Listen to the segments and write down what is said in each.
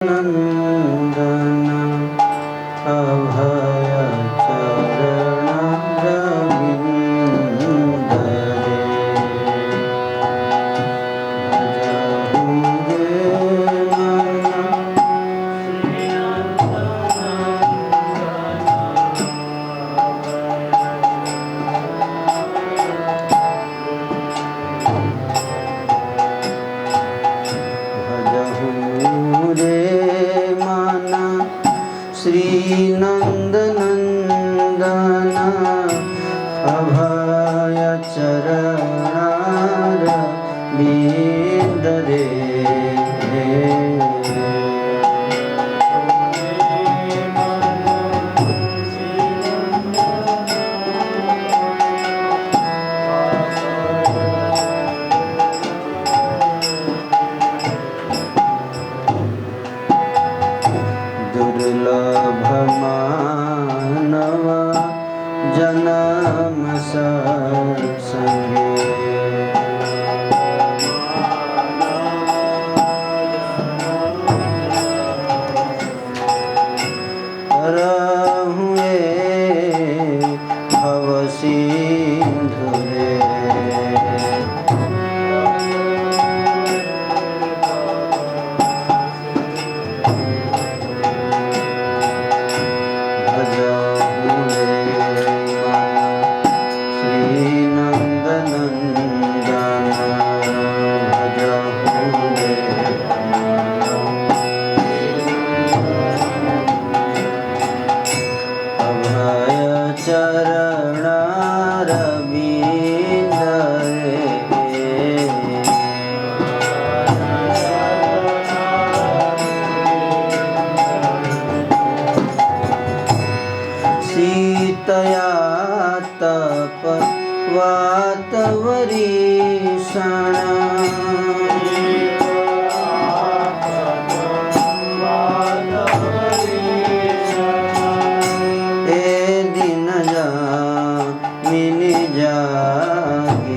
नंदन अभय चरण रविंद रे भजहु रे मन श्री नंदनंदन अभय चरण रविंद रे दुर्लभ मानव जन्म सत्संगे रहुए भव सिंधु रे चरण रविंद रे सीतया तप वातवरीषण मिनि जागिरे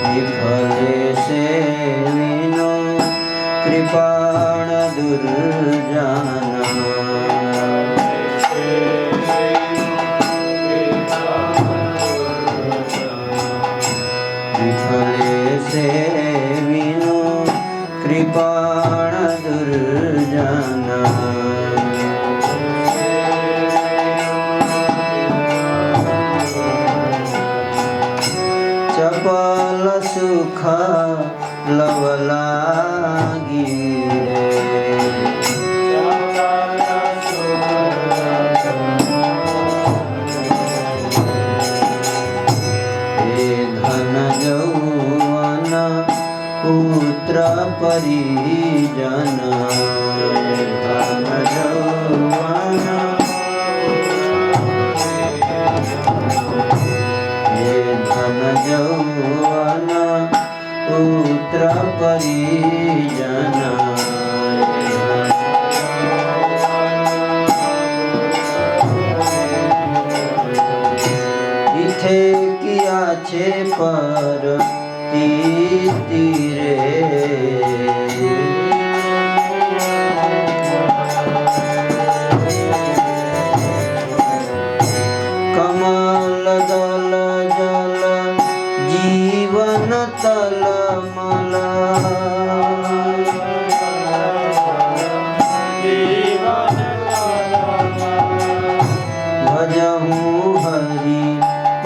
विफले से विनो कृपाण दुर्जन विफले से विनो कृपाण दुर्जन चपल सुख लवलागी रे धन यौवन पुत्र परिजन धन यौवन हे धन यौवन पुत्र परिजन इथे किया छे पर तीरे कमल दल जल जीवन तल मल भजहु हरि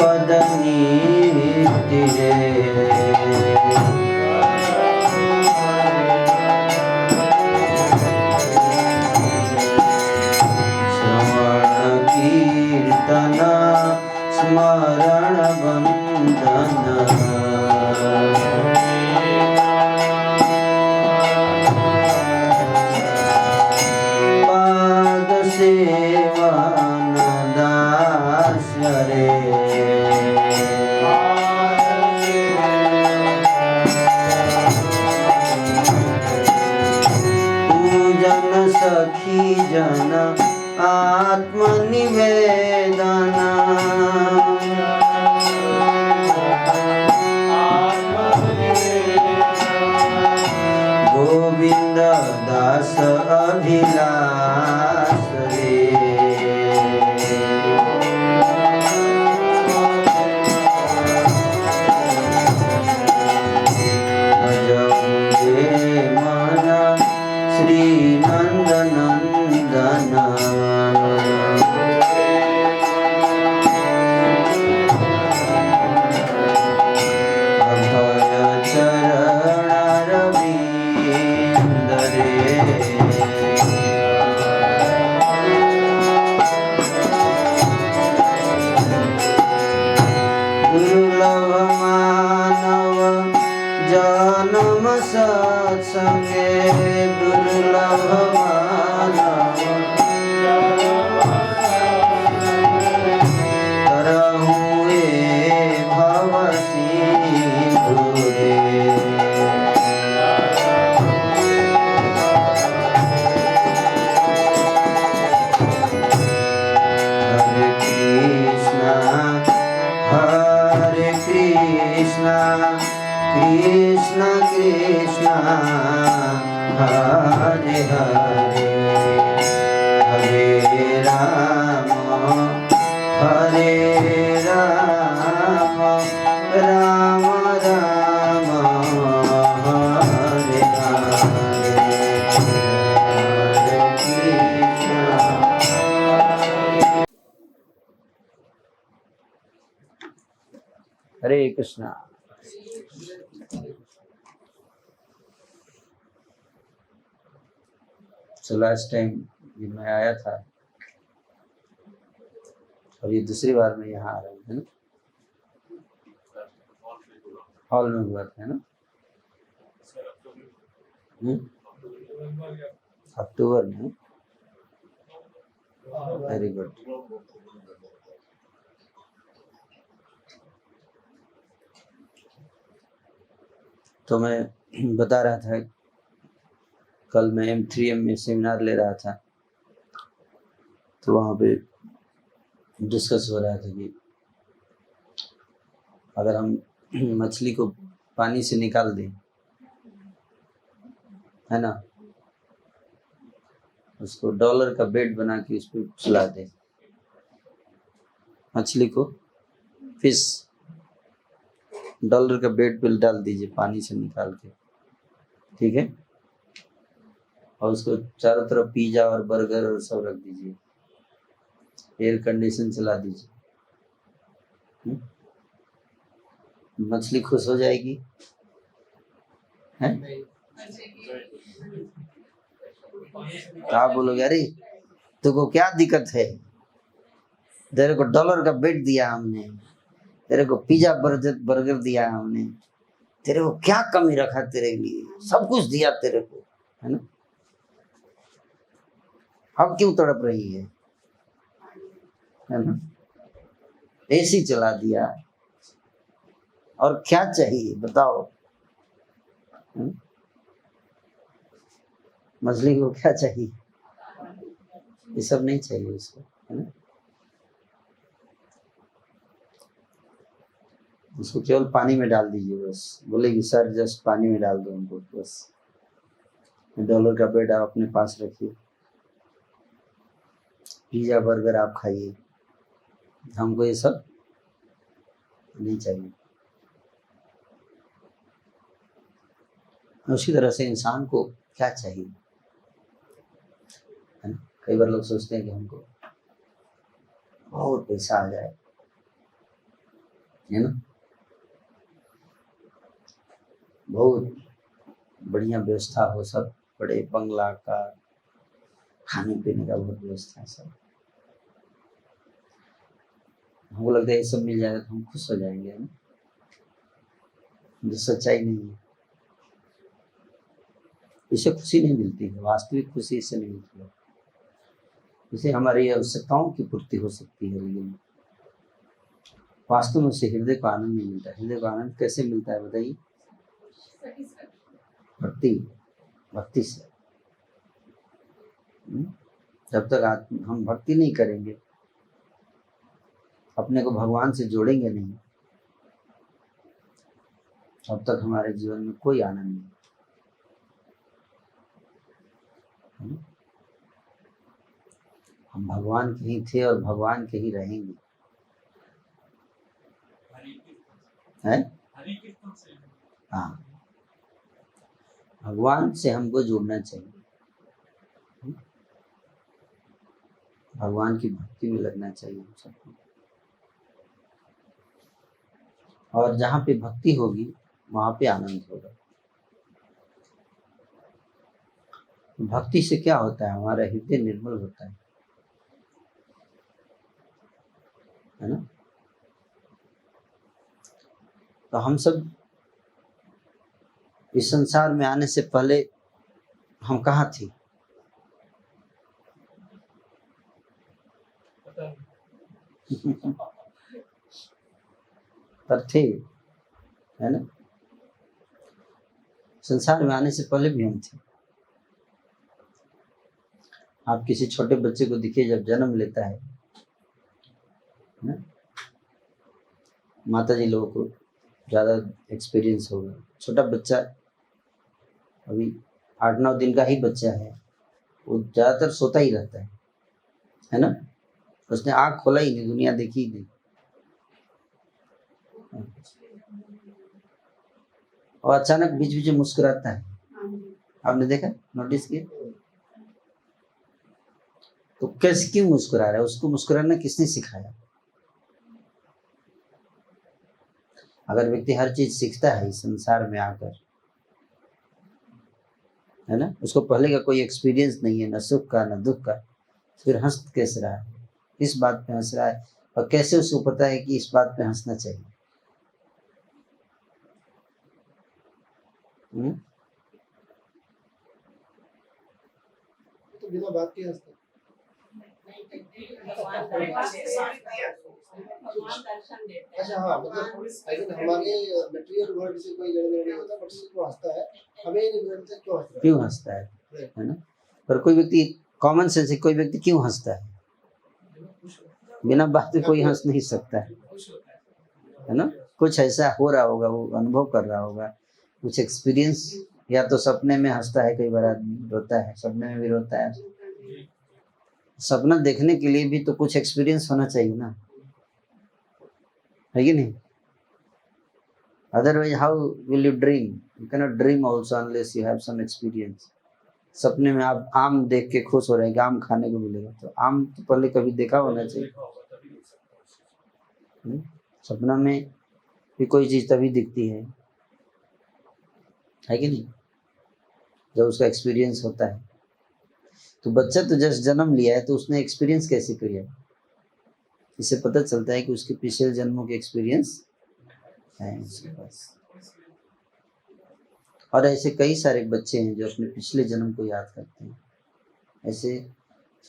पद नित्य रे कीर्तन स्मरण वंदन पाद सेवन दास्य रे पूजन सखी जन आत्मनिवेदना विलास रे भजमुझे मन श्री नंद नंदन अभय चरण रविंद रे दुर्लभ मानव जन्म सत्संगे दुर्लभ मानव तरहु ए भव सिंधु रे हरे कृष्णा कृष्ण कृष्ण हरे हरे हरे राम राम राम हरे हरे हरे कृष्ण हरे कृष्णा। तो लास्ट टाइम मैं आया था और ये दूसरी बार मैं यहाँ आ रहा हूँ, है ना? हॉल में हुआ था, है ना? अक्टूबर में। Very good. तो मैं बता रहा था, कल मैं M3M में सेमिनार ले रहा था, तो वहाँ पे डिस्कस हो रहा था कि अगर हम मछली को पानी से निकाल दें, है ना, उसको डॉलर का बेड बना के उस पर सुला दें, मछली को फिश डॉलर का बेड पे डाल दीजिए पानी से निकाल के, ठीक है, और उसको चारों तरफ पिज्जा और बर्गर और सब रख दीजिए, एयर कंडीशन चला दीजिए, मछली खुश हो जाएगी, है? तो आप बोलोगे अरे तुमको क्या दिक्कत है, तेरे को डॉलर का बेड दिया हमने, तेरे को पिज्जा बर्गर दिया हमने, तेरे को क्या कमी रखा, तेरे लिए सब कुछ दिया तेरे को, है ना? अब क्यों तड़प रही है ना? एसी चला दिया और क्या चाहिए बताओ? मछली को क्या चाहिए? ये सब नहीं चाहिए उसको, है ना? उसको केवल पानी में डाल दीजिए बस, बोलेगी सर जस्ट पानी में डाल दो उनको बस, डॉलर का बेड आप अपने पास रखिए, पिज्जा बर्गर आप खाइए, हमको ये सब नहीं चाहिए। उसी तरह से इंसान को क्या चाहिए, है ना? कई बार लोग सोचते हैं कि हमको बहुत पैसा आ जाए, है ना, बहुत बढ़िया व्यवस्था हो, सब बड़े बंगला का, खाने पीने का बहुत व्यवस्था है सब, हमको लगता है ये सब मिल जाएगा तो हम खुश हो जाएंगे, है ना? जो सच्चाई नहीं है, इससे खुशी नहीं मिलती है, वास्तविक खुशी इससे नहीं मिलती है। इसे हमारी आवश्यकताओं की पूर्ति हो सकती है, लेकिन वास्तव में उससे हृदय को आनंद नहीं मिलता। हृदय को आनंद कैसे मिलता है बताइए? भक्ति से। जब तक हम भक्ति नहीं करेंगे, अपने को भगवान से जोड़ेंगे नहीं, तब तक हमारे जीवन में कोई आनंद नहीं। हम भगवान के ही थे और भगवान के ही रहेंगे। है? हाँ, भगवान से हमको जुड़ना चाहिए, भगवान की भक्ति में लगना चाहिए हम सबको। और जहाँ पे भक्ति होगी वहाँ पे आनंद होगा। भक्ति से क्या होता है, हमारा हृदय निर्मल होता है ना। तो हम सब इस संसार में आने से पहले हम कहाँ थे? पर थे, है ना। संसार में आने से पहले भी हम थे। आप किसी छोटे बच्चे को देखिए, जब जन्म लेता है ना, माता जी लोगों को ज़्यादा एक्सपीरियंस होगा। छोटा बच्चा अभी 8-9 दिन का ही बच्चा है, वो ज़्यादातर सोता ही रहता है ना। उसने आँख खोला ही नहीं, दुनिया देखी ही नहीं। और अचानक बीच बीच में मुस्कुराता है, आपने देखा, नोटिस किया? तो कैसे, क्यों मुस्कुरा रहा है? उसको मुस्कुराना किसने सिखाया? अगर व्यक्ति हर चीज सीखता है इस संसार में आकर, है ना, उसको पहले का कोई एक्सपीरियंस नहीं है, न सुख का न दुख का, फिर हंस कैसे रहा है? किस बात पे हंस रहा है? और कैसे उसको पता है कि इस बात पे हंसना चाहिए? तो बिना बात के हंसते। अच्छा, हाँ, मतलब ऐसे हमारे मटेरियल वर्ल्ड से कोई लेना नहीं होता, बट वो हंसता है, हमें नहीं जानते क्यों हंसता है ना। पर कोई व्यक्ति कॉमन सेंस है, कोई व्यक्ति क्यों हंसता है? बिना बात के कोई हंस नहीं सकता है ना। कुछ ऐसा हो रहा होगा, वो अनुभव कर रहा होगा, कुछ एक्सपीरियंस, या तो सपने में हंसता है, कई बार आदमी रोता है, सपने में भी रोता है। सपना देखने के लिए भी तो कुछ एक्सपीरियंस होना चाहिए ना, है कि नहीं? Otherwise, how will you dream? You cannot dream also unless you have some experience. सपने में आप आम देख के खुश हो रहे हैं कि आम खाने को मिलेगा, तो आम तो पहले कभी देखा होना चाहिए। सपना में भी कोई चीज तभी दिखती है कि नहीं, जब उसका एक्सपीरियंस होता है। तो बच्चा तो जस्ट जन्म लिया है, तो उसने एक्सपीरियंस कैसे किया? इससे पता चलता है कि उसके पिछले जन्मों के एक्सपीरियंस है उसके पास। और ऐसे कई सारे बच्चे हैं जो अपने पिछले जन्म को याद करते हैं, ऐसे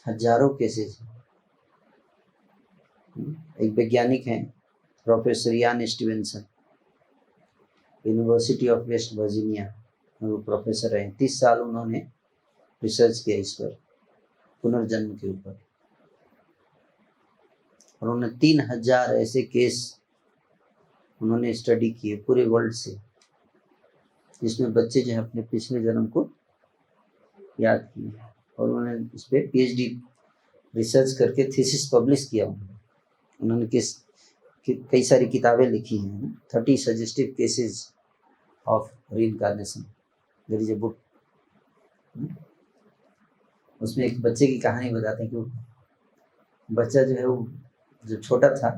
हजारों केसेस हैं। एक वैज्ञानिक हैं, प्रोफेसर यान Stevenson, university of West Virginia में वो प्रोफेसर रहे। 30 साल उन्होंने रिसर्च किया इस पर, पुनर्जन्म के ऊपर। और उन्होंने 3000 ऐसे केस उन्होंने स्टडी किए पूरे वर्ल्ड से, जिसमें बच्चे जो है अपने पिछले जन्म को याद किए। और उन्होंने इस पर PhD रिसर्च करके थीसिस पब्लिश किया। उन्होंने कई सारी किताबें लिखी हैं, 30 suggestive cases of reincarnation, there is a book. उसमें एक बच्चे की कहानी बताते हैं कि वो बच्चा जो है, वो जब छोटा था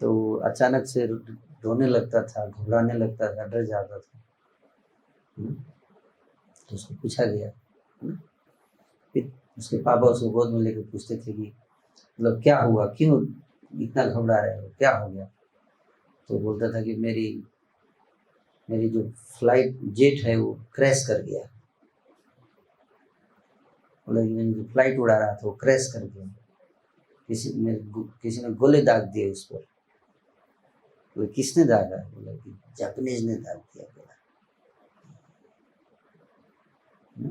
तो अचानक से रोने लगता था, घबराने लगता था, डर जाता था। तो उसको पूछा गया, फिर उसके पापा उसको गोद में लेकर पूछते थे कि मतलब क्या हुआ, क्यों इतना घबरा रहे हो, क्या हो गया? तो बोलता था कि मेरी जो फ्लाइट जेट है वो क्रैश कर गया। बोला कि मैंने जो फ्लाइट उड़ा रहा था वो क्रैश कर गया, किसी ने गोले दाग दिए उस पर। बोले किसने दागा? बोला कि जापानीज ने दाग दिया। बोला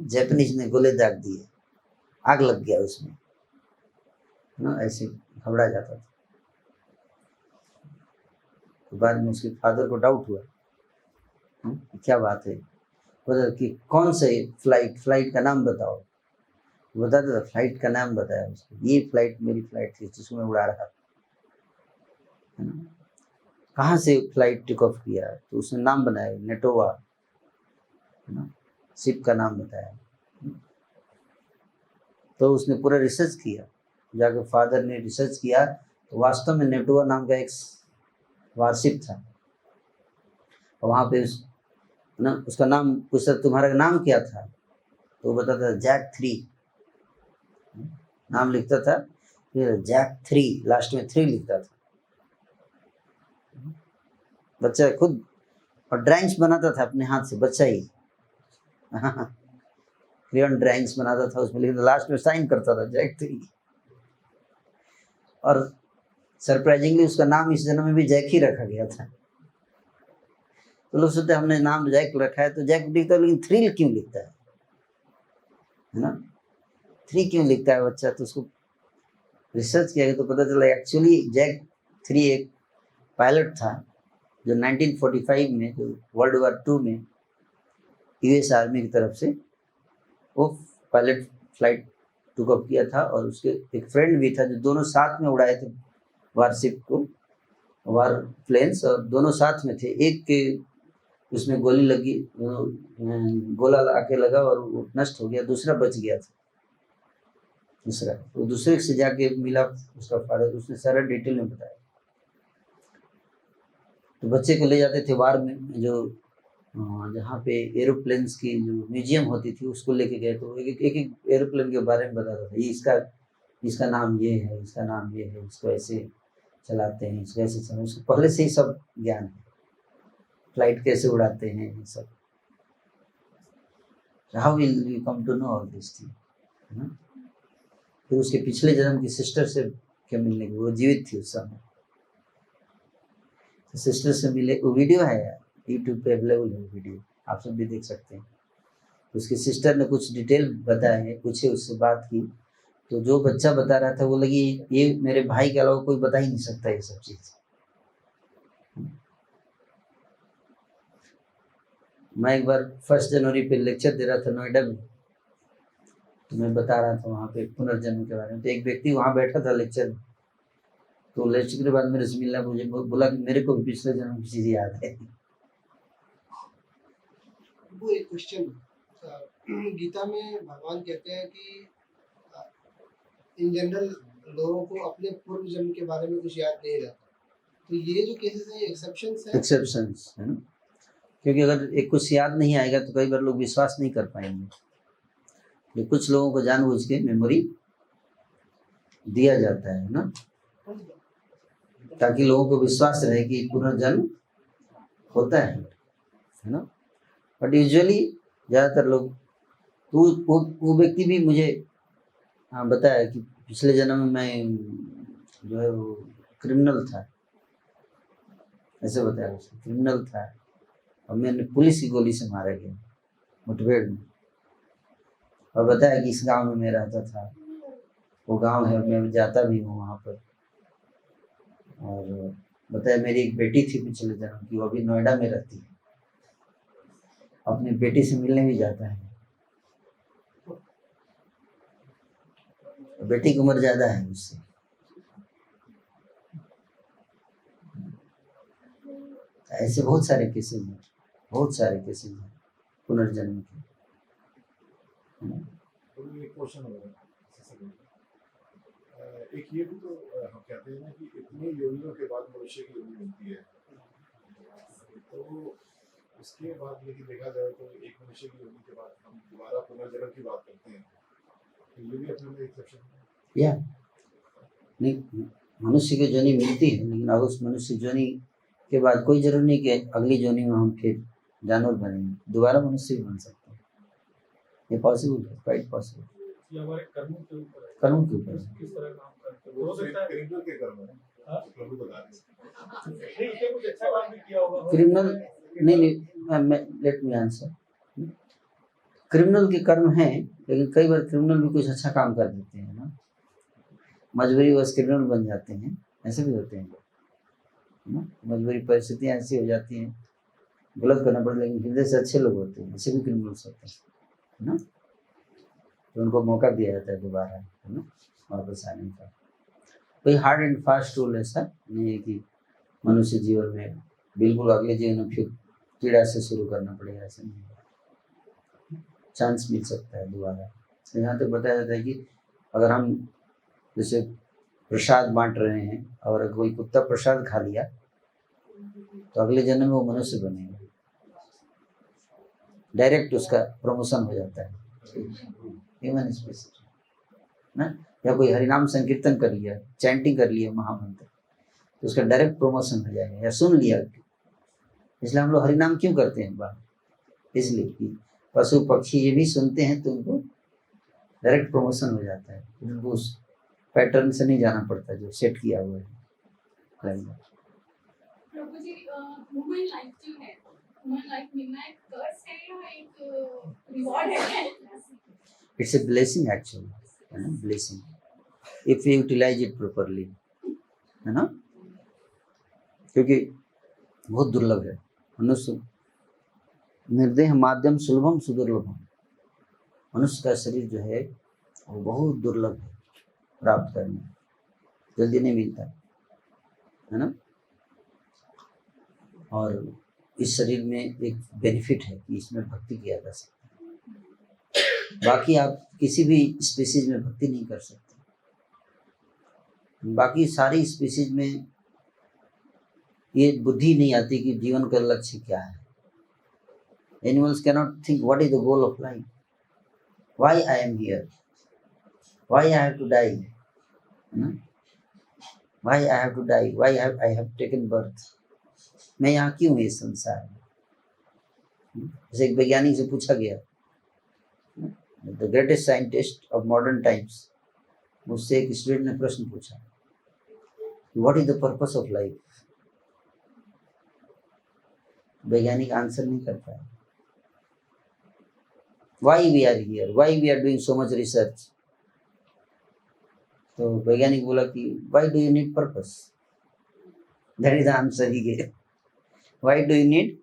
जापानीज ने गोले दाग दिए, आग लग गया उसमें ना। ऐसे घबरा जाता था। तो बाद में उसके फादर को डाउट हुआ, क्या बात है? बोला कि कौन से फ्लाइट का नाम बताओ। बताता था, फ्लाइट का नाम बताया उसको, ये फ्लाइट मेरी फ्लाइट थी जिसको मैं उड़ा रहा था, है ना। कहाँ से फ्लाइट टेक ऑफ किया, तो उसने नाम बनाया नेटोवा, है ना, शिप का नाम बताया। तो उसने पूरा रिसर्च किया, जाके फादर ने रिसर्च किया, तो वास्तव में नेटोवा नाम का एक वारशिप था। वहाँ पे ना उसका नाम पूछता, तुम्हारा नाम क्या था, तो वो बताता था जैक 3, नाम लिखता था फिर जैक 3, लास्ट में 3 लिखता था। बच्चा खुद, और ड्राइंग्स बनाता था अपने हाथ से, बच्चा ही क्रेयॉन ड्राइंग्स बनाता था, उसमें लिखता, लास्ट में साइन करता था जैक 3। और सरप्राइजिंगली उसका नाम इस जन्म में भी जैक ही रखा गया था। तो लोग सोचते हमने नाम जैक रखा है तो जैक लिखता है, लेकिन 3 क्यों लिखता है ना, 3 क्यों लिखता है बच्चा। तो उसको रिसर्च किया गया तो पता चला एक्चुअली जैक 3 एक पायलट था जो 1945 में, जो वर्ल्ड वॉर 2 में यूएस आर्मी की तरफ से वो पायलट फ्लाइट टुक अप किया था, और उसके एक फ्रेंड भी था जो दोनों साथ में उड़ाए थे वारशिप को, वार प्लेन्स, और दोनों साथ में थे। एक के उसमें गोली लगी, गोला आके लगा और वो नष्ट हो गया, दूसरा बच गया था। दूसरा वो दूसरे से जाके मिला उसका फादर, उसने सारा डिटेल में बताया। तो बच्चे को ले जाते थे वार में, जो जहाँ पे एरोप्लेन्स की जो म्यूजियम होती थी उसको लेके गए, तो एक एरोप्लेन के बारे में बताता था, ये इसका नाम ये है, इसका नाम ये है, इसको ऐसे चलाते हैं, इसको ऐसे चलाते हैं, उसको पहले से ही सब ज्ञान है, फ्लाइट कैसे उड़ाते हैं ये सब। How will you come to know all this thing, है ना। फिर उसके पिछले जन्म की सिस्टर से क्या मिलने की, वो जीवित थी उस समय, तो सिस्टर से मिले, वो वीडियो है यार यूट्यूब पे अवेलेबल है वीडियो, आप सब भी देख सकते हैं। उसकी सिस्टर ने कुछ डिटेल बताए हैं, पूछे उससे बात की, तो जो बच्चा बता रहा था वो लगी ये मेरे भाई के अलावा कोई बता ही नहीं सकता ये सब चीज़। मैं एक बार 1 जनवरी पे लेक्चर दे रहा था नोएडा में, तो मैं बता रहा था वहाँ पे पुनर्जन्म के बारे में, तो एक व्यक्ति वहाँ बैठा था लेक्चर में, तो लेक्चर के बाद मेरे से मिला, मुझे बोला कि मेरे को भी पिछले जन्म की चीज़ याद है। वो एक क्वेश्चन, गीता में भगवान कहते हैं कि इन जनरल लोगों को अपने पूर्व जन्म के बारे में कुछ याद नहीं रहता, तो ये जो केसेस हैं ये एक्सेप्शंस हैं। एक्सेप्शंस है ना, क्योंकि अगर एक कुछ याद नहीं आएगा तो कई बार लोग विश्वास नहीं कर पाएंगे। तो कुछ लोगों को जानबूझ के मेमोरी दिया जाता है ना, ताकि लोगों को विश्वास रहे कि पुनर्जन्म होता है ना। बट यूजुअली ज़्यादातर लोग, तो वो व्यक्ति भी मुझे बताया कि पिछले जन्म में मैं जो है वो क्रिमिनल था, ऐसे बताया उसने, क्रिमिनल था और मैंने पुलिस की गोली से मारा गया मुठभेड़ में, और बताया कि इस गांव में मैं रहता था, वो गांव है मैं जाता भी हूँ वहाँ पर, और बताया मेरी एक बेटी थी पिछले जन्म की, वो अभी नोएडा में रहती है, अपनी बेटी से मिलने भी जाता है, बेटी की उम्र ज़्यादा है उससे। ऐसे बहुत सारे केसेस हैं, बहुत सारे केसेस हैं पुनर्जन्म के। एक ये भी तो हम कहते हैं ना कि इतनी योनियों के बाद मनुष्य की योनि मिलती है, तो उसके बाद लेकिन देखा जाए तो एक मनुष्य की योनि के बाद हम दोबारा पुनर्जन्म की बात करते हैं, तो ये भी अपने में एक्सेप्शन है। या नहीं, मनुष्य की जोनी मिलती है, लेकिन अब उस मनुष्य जोनी के बाद कोई जरूरी नहीं कि अगली जोनी में हम फिर जानवर बनेंगे, दोबारा मनुष्य भी बन सकते हैं, ये पॉसिबल है, क्वाइट पॉसिबल। ये हमारे कर्मों के ऊपर है, कर्मों के ऊपर किस तरह काम करते हैं, हो सकता है क्रिमिनल के कर्म है, प्रभु बता रहे हैं नहीं, कुछ अच्छा काम भी किया होगा क्रिमिनल, नहीं मैं लेट मी आंसर, क्रिमिनल के कर्म हैं, लेकिन कई बार क्रिमिनल भी कुछ अच्छा काम कर देते हैं ना, मजबूरी बस क्रिमिनल बन जाते हैं, ऐसे भी होते हैं ना, मजबूरी परिस्थितियाँ ऐसी हो जाती हैं, गलत करना पड़ता है, लेकिन हृदय से अच्छे लोग होते हैं, ऐसे भी क्रिमिनल्स होते हैं ना। तो उनको मौका दिया जाता है दोबारा, है ना, वापस आने का। कोई हार्ड एंड फास्ट रूल ऐसा नहीं है कि मनुष्य जीवन में बिल्कुल अगले जीवन में फिर कीड़ा से शुरू करना पड़ेगा, ऐसा नहीं है, चांस मिल सकता है दोबारा। तो यहाँ तक बताया जाता है कि अगर हम जैसे प्रसाद बांट रहे हैं और अगर कोई कुत्ता प्रसाद खा लिया तो अगले जन्म में वो मनुष्य बनेगा, डायरेक्ट उसका प्रमोशन हो जाता है ह्यूमन स्पीसीज ना। या कोई हरिनाम संकीर्तन कर लिया, चैंटिंग कर लिया महामंत्र, तो उसका डायरेक्ट प्रमोशन हो जाएगा। या सुन लिया, इसलिए हम लोग हरिनाम क्यों करते हैं बात, इसलिए कि पशु पक्षी ये भी सुनते हैं तो उनको डायरेक्ट प्रमोशन हो जाता है, उनको उस पैटर्न से नहीं जाना पड़ता जो सेट किया हुआ है। प्रभु जी, ह्यूमन लाइफ जो है, ह्यूमन लाइफ मिलना एक कर्स है या एक रिवॉर्ड है? इट्स ए ब्लेसिंग एक्चुअली, है ना, blessing if you utilize it properly, है ना, क्योंकि बहुत दुर्लभ है। मनुष्य निर्देह माध्यम सुलभम सुदुर्लभम, मनुष्य का शरीर जो है वो बहुत दुर्लभ है प्राप्त करने, जल्दी नहीं मिलता, है ना। और इस शरीर में एक बेनिफिट है कि इसमें भक्ति किया जा सकता है, बाकी आप किसी भी स्पीसीज में भक्ति नहीं कर सकते। बाकी सारी स्पीसीज में ये बुद्धि नहीं आती कि जीवन का लक्ष्य क्या है। Animals cannot think what is the goal of life, why I am here, why I have to die, why I have to die, why I have taken birth, मैं यहाँ क्यों हूँ इस संसार में। जैसे एक वैज्ञानिक से पूछा गया, the greatest scientist of modern times, मुझसे एक स्टूडेंट ने प्रश्न पूछा, what is the purpose of life. वैज्ञानिक आंसर नहीं कर पाया। Why we are here, why we are doing so much research. तो वैज्ञानिक बोला कि why do you need purpose, that is the answer he gave, why do you need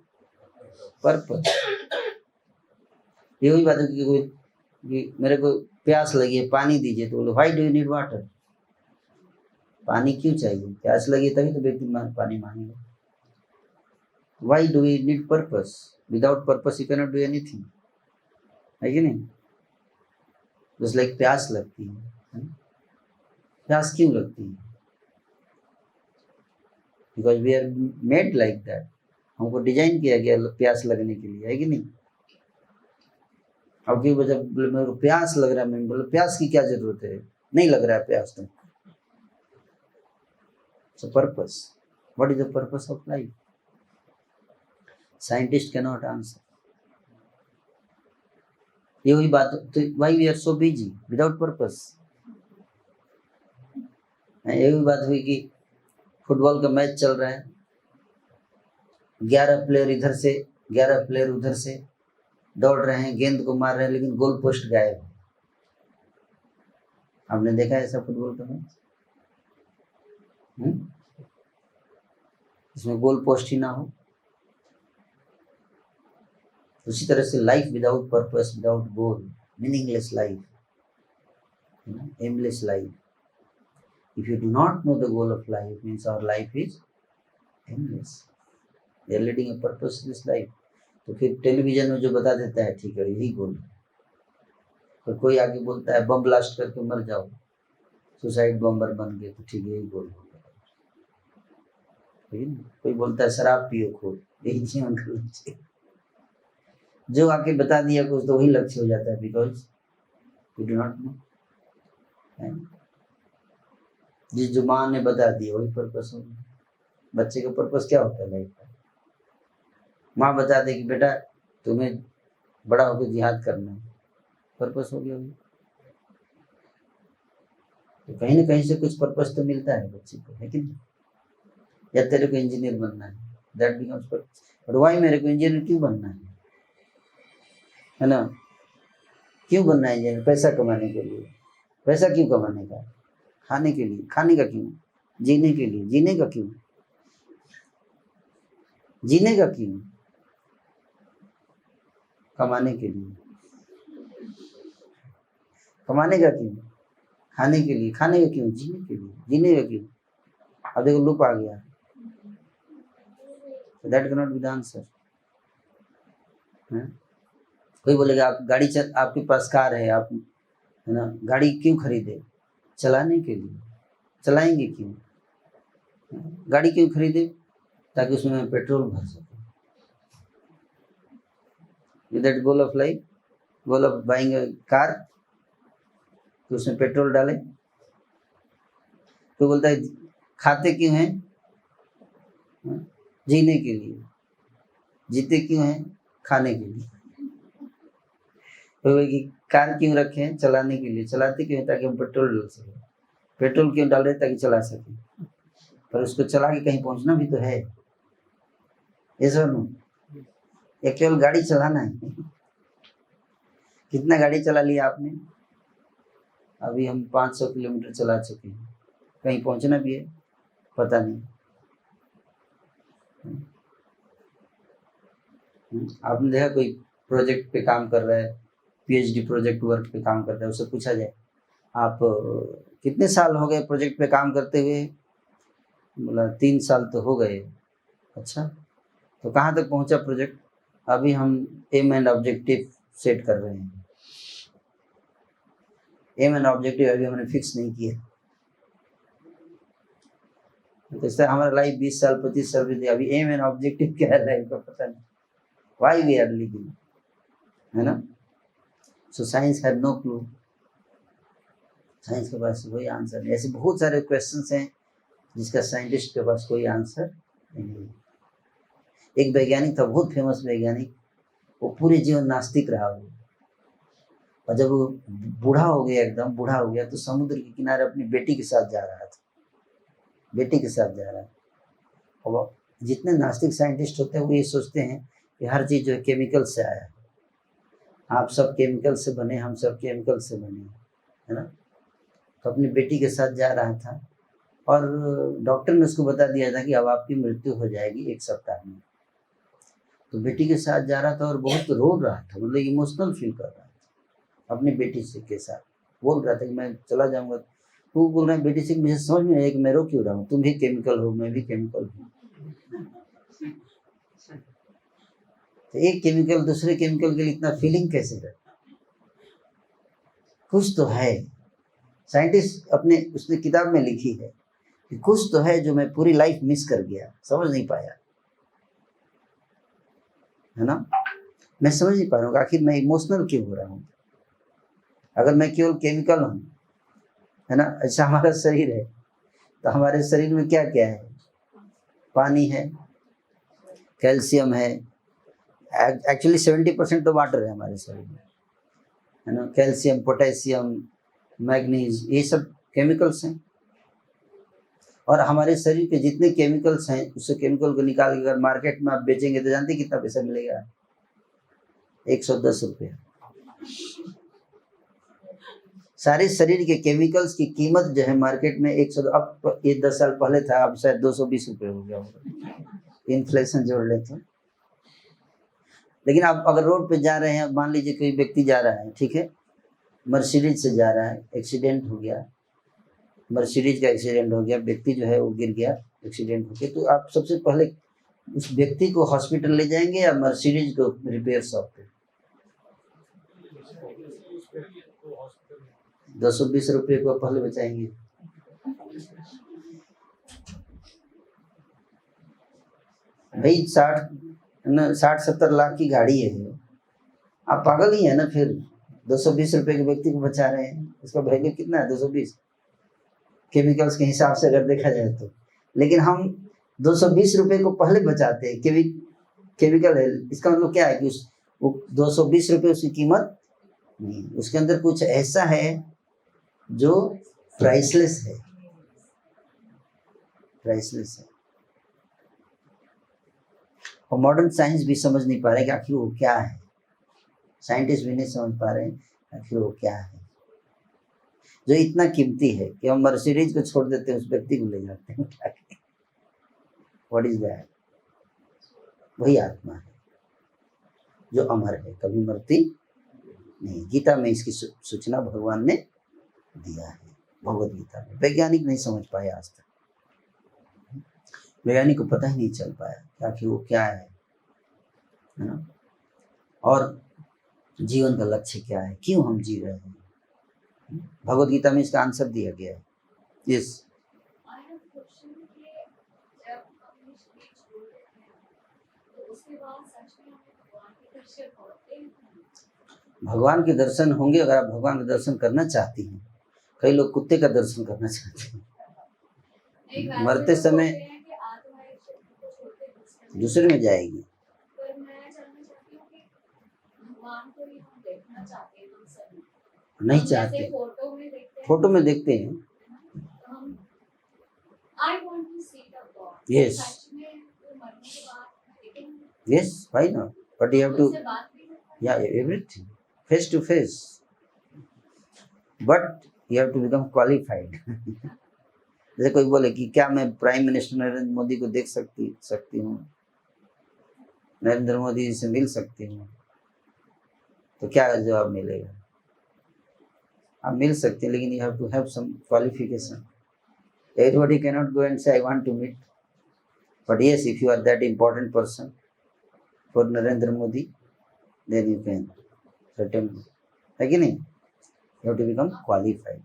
purpose. ये वही बात है कि कोई कि मेरे को प्यास लगी है, पानी दीजिए, तो बोलो why do you need water, पानी क्यों चाहिए, प्यास लगी तभी तो व्यक्ति पानी मांगेगा। Why do we need purpose, without purpose you cannot do anything, है कि नहीं। जस्ट लाइक प्यास लगती है, प्यास क्यों लगती है, because we are made like that, हमको डिजाइन किया गया प्यास लगने के लिए, है कि नहीं। अब क्यों जब मेरे को प्यास लग रहा है, मैं बोला प्यास की क्या जरूरत है, नहीं लग रहा है प्यास तुम। So purpose, what is the purpose of life, scientist can not answer. ये वही बात, तो why we are so busy without purpose. ये भी बात हुई कि फुटबॉल का मैच चल रहा है, 11 प्लेयर इधर से 11 प्लेयर उधर से दौड़ रहे हैं, गेंद को मार रहे हैं, लेकिन गोल पोस्ट गायब है। आपने देखा है ऐसा फुटबॉल का मैच, इसमें गोल पोस्ट ही ना हो। उसी तरह से life without purpose, without goal, meaningless life, aimless life. If you do not know the goal of life, means our life is aimless. We are leading a purposeless life. तो फिर television में जो बता देता है ठीक है यही गोल है, तो कोई आगे बोलता है बम ब्लास्ट करके मर जाओ, सुसाइड बम्बर बन गए, तो ठीक है यही गोल हो गया। कोई बोलता है शराब पियो खूब, यही जीवन का लक्ष्य। जो आके बता दिया कुछ तो वही लक्ष्य हो जाता है, because you do not know. जिस जो माँ ने बता दिया वही पर्पस हो। बच्चे का पर्पस क्या होता है लाइफ का, माँ बता दे कि बेटा तुम्हें बड़ा होकर जिहाद करना है, पर्पस हो गया। तो कहीं ना कहीं से कुछ पर्पस तो मिलता है बच्चे को, है कि नहीं। या तेरे को इंजीनियर बनना है, that becomes purpose. But why मेरे को इंजीनियर क्यों बनना है ना, क्यों बनना है इंजीनियर, पैसा कमाने के लिए। पैसा क्यों कमाने का, खाने के लिए, खाने का क्यों, जीने के लिए, जीने का क्यों, जीने का क्यों, कमाने के लिए। कमाने का क्यों? खाने के लिए। खाने का क्यों? जीने के लिए। जीने का क्यों? अब देखो लूप आ गया। That can not be the answer. कोई बोलेगा आप आपके पास कार है, आप है ना, गाड़ी क्यों खरीदे? चलाने के लिए। चलाएंगे क्यों? गाड़ी क्यों खरीदे? ताकि उसमें मैं पेट्रोल भर सकूं। Is that goal of life? Goal of buying a car? तो उसमें पेट्रोल डालें। तो बोलता है खाते क्यों हैं? जीने के लिए। जीते क्यों हैं? खाने के लिए। तो कि कार क्यों रखे हैं? चलाने के लिए। चलाते क्यों हैं? ताकि हम पेट्रोल डाल सकें। पेट्रोल क्यों डाल रहे? ताकि चला सकें। पर उसको चला के कहीं पहुंचना भी तो है। ये सुनो, या केवल गाड़ी चलाना है? कितना गाड़ी चला लिया आपने? अभी हम 500 किलोमीटर चला चुके हैं। कहीं पहुंचना भी है? पता नहीं। आपने देखा कोई प्रोजेक्ट पे काम कर रहा है, पीएचडी प्रोजेक्ट वर्क पे काम करता है, उससे पूछा जाए आप कितने साल हो गए प्रोजेक्ट पे काम करते हुए? बोला 3 साल तो हो गए। अच्छा, तो कहाँ तक पहुंचा प्रोजेक्ट? अभी हम एम एंड ऑब्जेक्टिव सेट कर रहे हैं। एम एंड ऑब्जेक्टिव अभी हमने फिक्स नहीं किया। तो इससे हमारा लाइफ 20 साल 25 साल भी अभी एम एंड ऑब्जेक्टिव क्या है इनको पता नहीं। वाई वी आर लिविंग, है ना? So science had no clue. Science के पास कोई आंसर नहीं। ऐसे बहुत सारे क्वेश्चंस हैं जिसका साइंटिस्ट के पास कोई आंसर नहीं है। एक वैज्ञानिक था, बहुत फेमस वैज्ञानिक, वो पूरे जीवन नास्तिक रहा वो। और जब वो बूढ़ा हो गया, एकदम बूढ़ा हो गया, तो समुद्र के किनारे अपनी बेटी के साथ जा रहा था। बेटी के साथ जा रहा है। और जितने नास्तिक साइंटिस्ट होते हैं वो ये सोचते हैं कि हर चीज़ जो है केमिकल से आया है। आप सब केमिकल से बने, हम सब केमिकल से बने, है ना? तो अपनी बेटी के साथ जा रहा था और डॉक्टर ने उसको बता दिया था कि अब आपकी मृत्यु हो जाएगी 1 सप्ताह में। तो बेटी के साथ जा रहा था और बहुत रो रहा था, मतलब इमोशनल फील कर रहा था अपनी बेटी से के साथ। बोल रहा था कि मैं चला जाऊंगा। तो बोल रहा है बेटी से, मुझे समझ में नहीं आया कि मैं रो क्यों रहा हूँ, तुम भी केमिकल हो, मैं भी केमिकल हूँ। तो एक केमिकल दूसरे केमिकल के लिए इतना फीलिंग कैसे है? कुछ तो है। साइंटिस्ट अपने उसने किताब में लिखी है कि कुछ तो है जो मैं पूरी लाइफ मिस कर गया, समझ नहीं पाया, है ना? मैं समझ नहीं पा रहा हूँ आखिर मैं इमोशनल क्यों हो रहा हूँ। अगर मैं केवल केमिकल हूँ, है ना, ऐसा हमारा शरीर है, तो हमारे शरीर में क्या क्या है? पानी है, कैल्शियम है। एक्चुअली 70% तो वाटर है हमारे शरीर में, है ना? कैल्शियम, पोटेशियम, मैग्नीज, ये सब केमिकल्स हैं। और हमारे शरीर के जितने केमिकल्स हैं, उससे केमिकल को निकाल के अगर मार्केट में आप बेचेंगे तो जानते कितना पैसा मिलेगा? 110 रुपये। सारे शरीर के केमिकल्स की कीमत जो है मार्केट में 100, अब ये 10 साल पहले था, अब शायद 220 रुपये हो गया होगा, इन्फ्लेशन जोड़ ले तो। लेकिन आप अगर रोड पे जा रहे हैं, मान लीजिए कोई व्यक्ति जा रहा है, ठीक है, मर्सिडीज से जा रहा है, एक्सीडेंट हो गया, मर्सिडीज का एक्सीडेंट हो गया, व्यक्ति जो है वो गिर गया, एक्सीडेंट हो गया, तो आप सबसे पहले उस व्यक्ति को हॉस्पिटल ले जाएंगे या मर्सिडीज को रिपेयर शॉप पे? 220 रुपये को पहले बचाएंगे। भाई 60-70 लाख की गाड़ी है, आप पागल ही है ना? फिर 220 रुपये के व्यक्ति को बचा रहे हैं, इसका वैल्यू कितना है? 220 केमिकल्स के हिसाब से अगर देखा जाए तो। लेकिन हम 220 रुपये को पहले बचाते हैं, केमिकल है। इसका मतलब क्या है कि वो 220 रुपये उसकी कीमत नहीं, उसके अंदर कुछ ऐसा है जो प्राइसलेस है, प्राइसलेस है। और मॉडर्न साइंस भी समझ नहीं पा रहे कि आखिर वो क्या है। साइंटिस्ट भी नहीं समझ पा रहे आखिर वो क्या है जो इतना कीमती है कि हम मर्सिडीज को छोड़ देते हैं, उस व्यक्ति को ले जाते हैं। What is that? वही आत्मा है जो अमर है, कभी मरती नहीं, गीता में इसकी सूचना भगवान ने दिया है, भगवत गीता में। वैज्ञानिक नहीं समझ पाए आज तक, वैज्ञानिक को पता ही नहीं चल पाया कि आखिर वो क्या है ना, और जीवन का लक्ष्य क्या है, क्यों हम जी रहे हैं। भगवत गीता में इसका आंसर दिया गया है। Yes, I have a question कि जब हम स्पीच बोलते हैं तो उसके बाद सच में हमें भगवान के दर्शन होते हैं? भगवान के दर्शन होंगे अगर आप भगवान के दर्शन करना चाहती हैं। कई लोग कुत्ते का दर्शन करना चाहते हैं, एक वैसे मरते तो समय बोलते हैं कि आत्मा एक शरीर को छोड़ के दूसरे में जाएगी। पर मैं जानना चाहती हूँ कि भगवान को ही हम देखना चाहते हैं, हम सभी नहीं हम चाहते, जैसे फोटो में देखते हैं, फोटो में देखते हैं। तो हम I want to see the God। Yes. सच में वो मरने के बाद देखेंगे, Yes, why not? But you have to, उससे बात भी करते हैं। yeah, everything face to face, but you have to become qualified। जैसे कोई बोले कि क्या मैं प्राइम मिनिस्टर नरेंद्र मोदी को देख सकती हूँ, नरेंद्र मोदी जी से मिल सकती हूँ, तो क्या जवाब मिलेगा? आप मिल सकते हैं, लेकिन you have to have some qualification. Everybody cannot go and say I want to meet, but yes, if you are that important person for Narendra Modi, then you can certainly, है कि नहीं? You have to become qualified।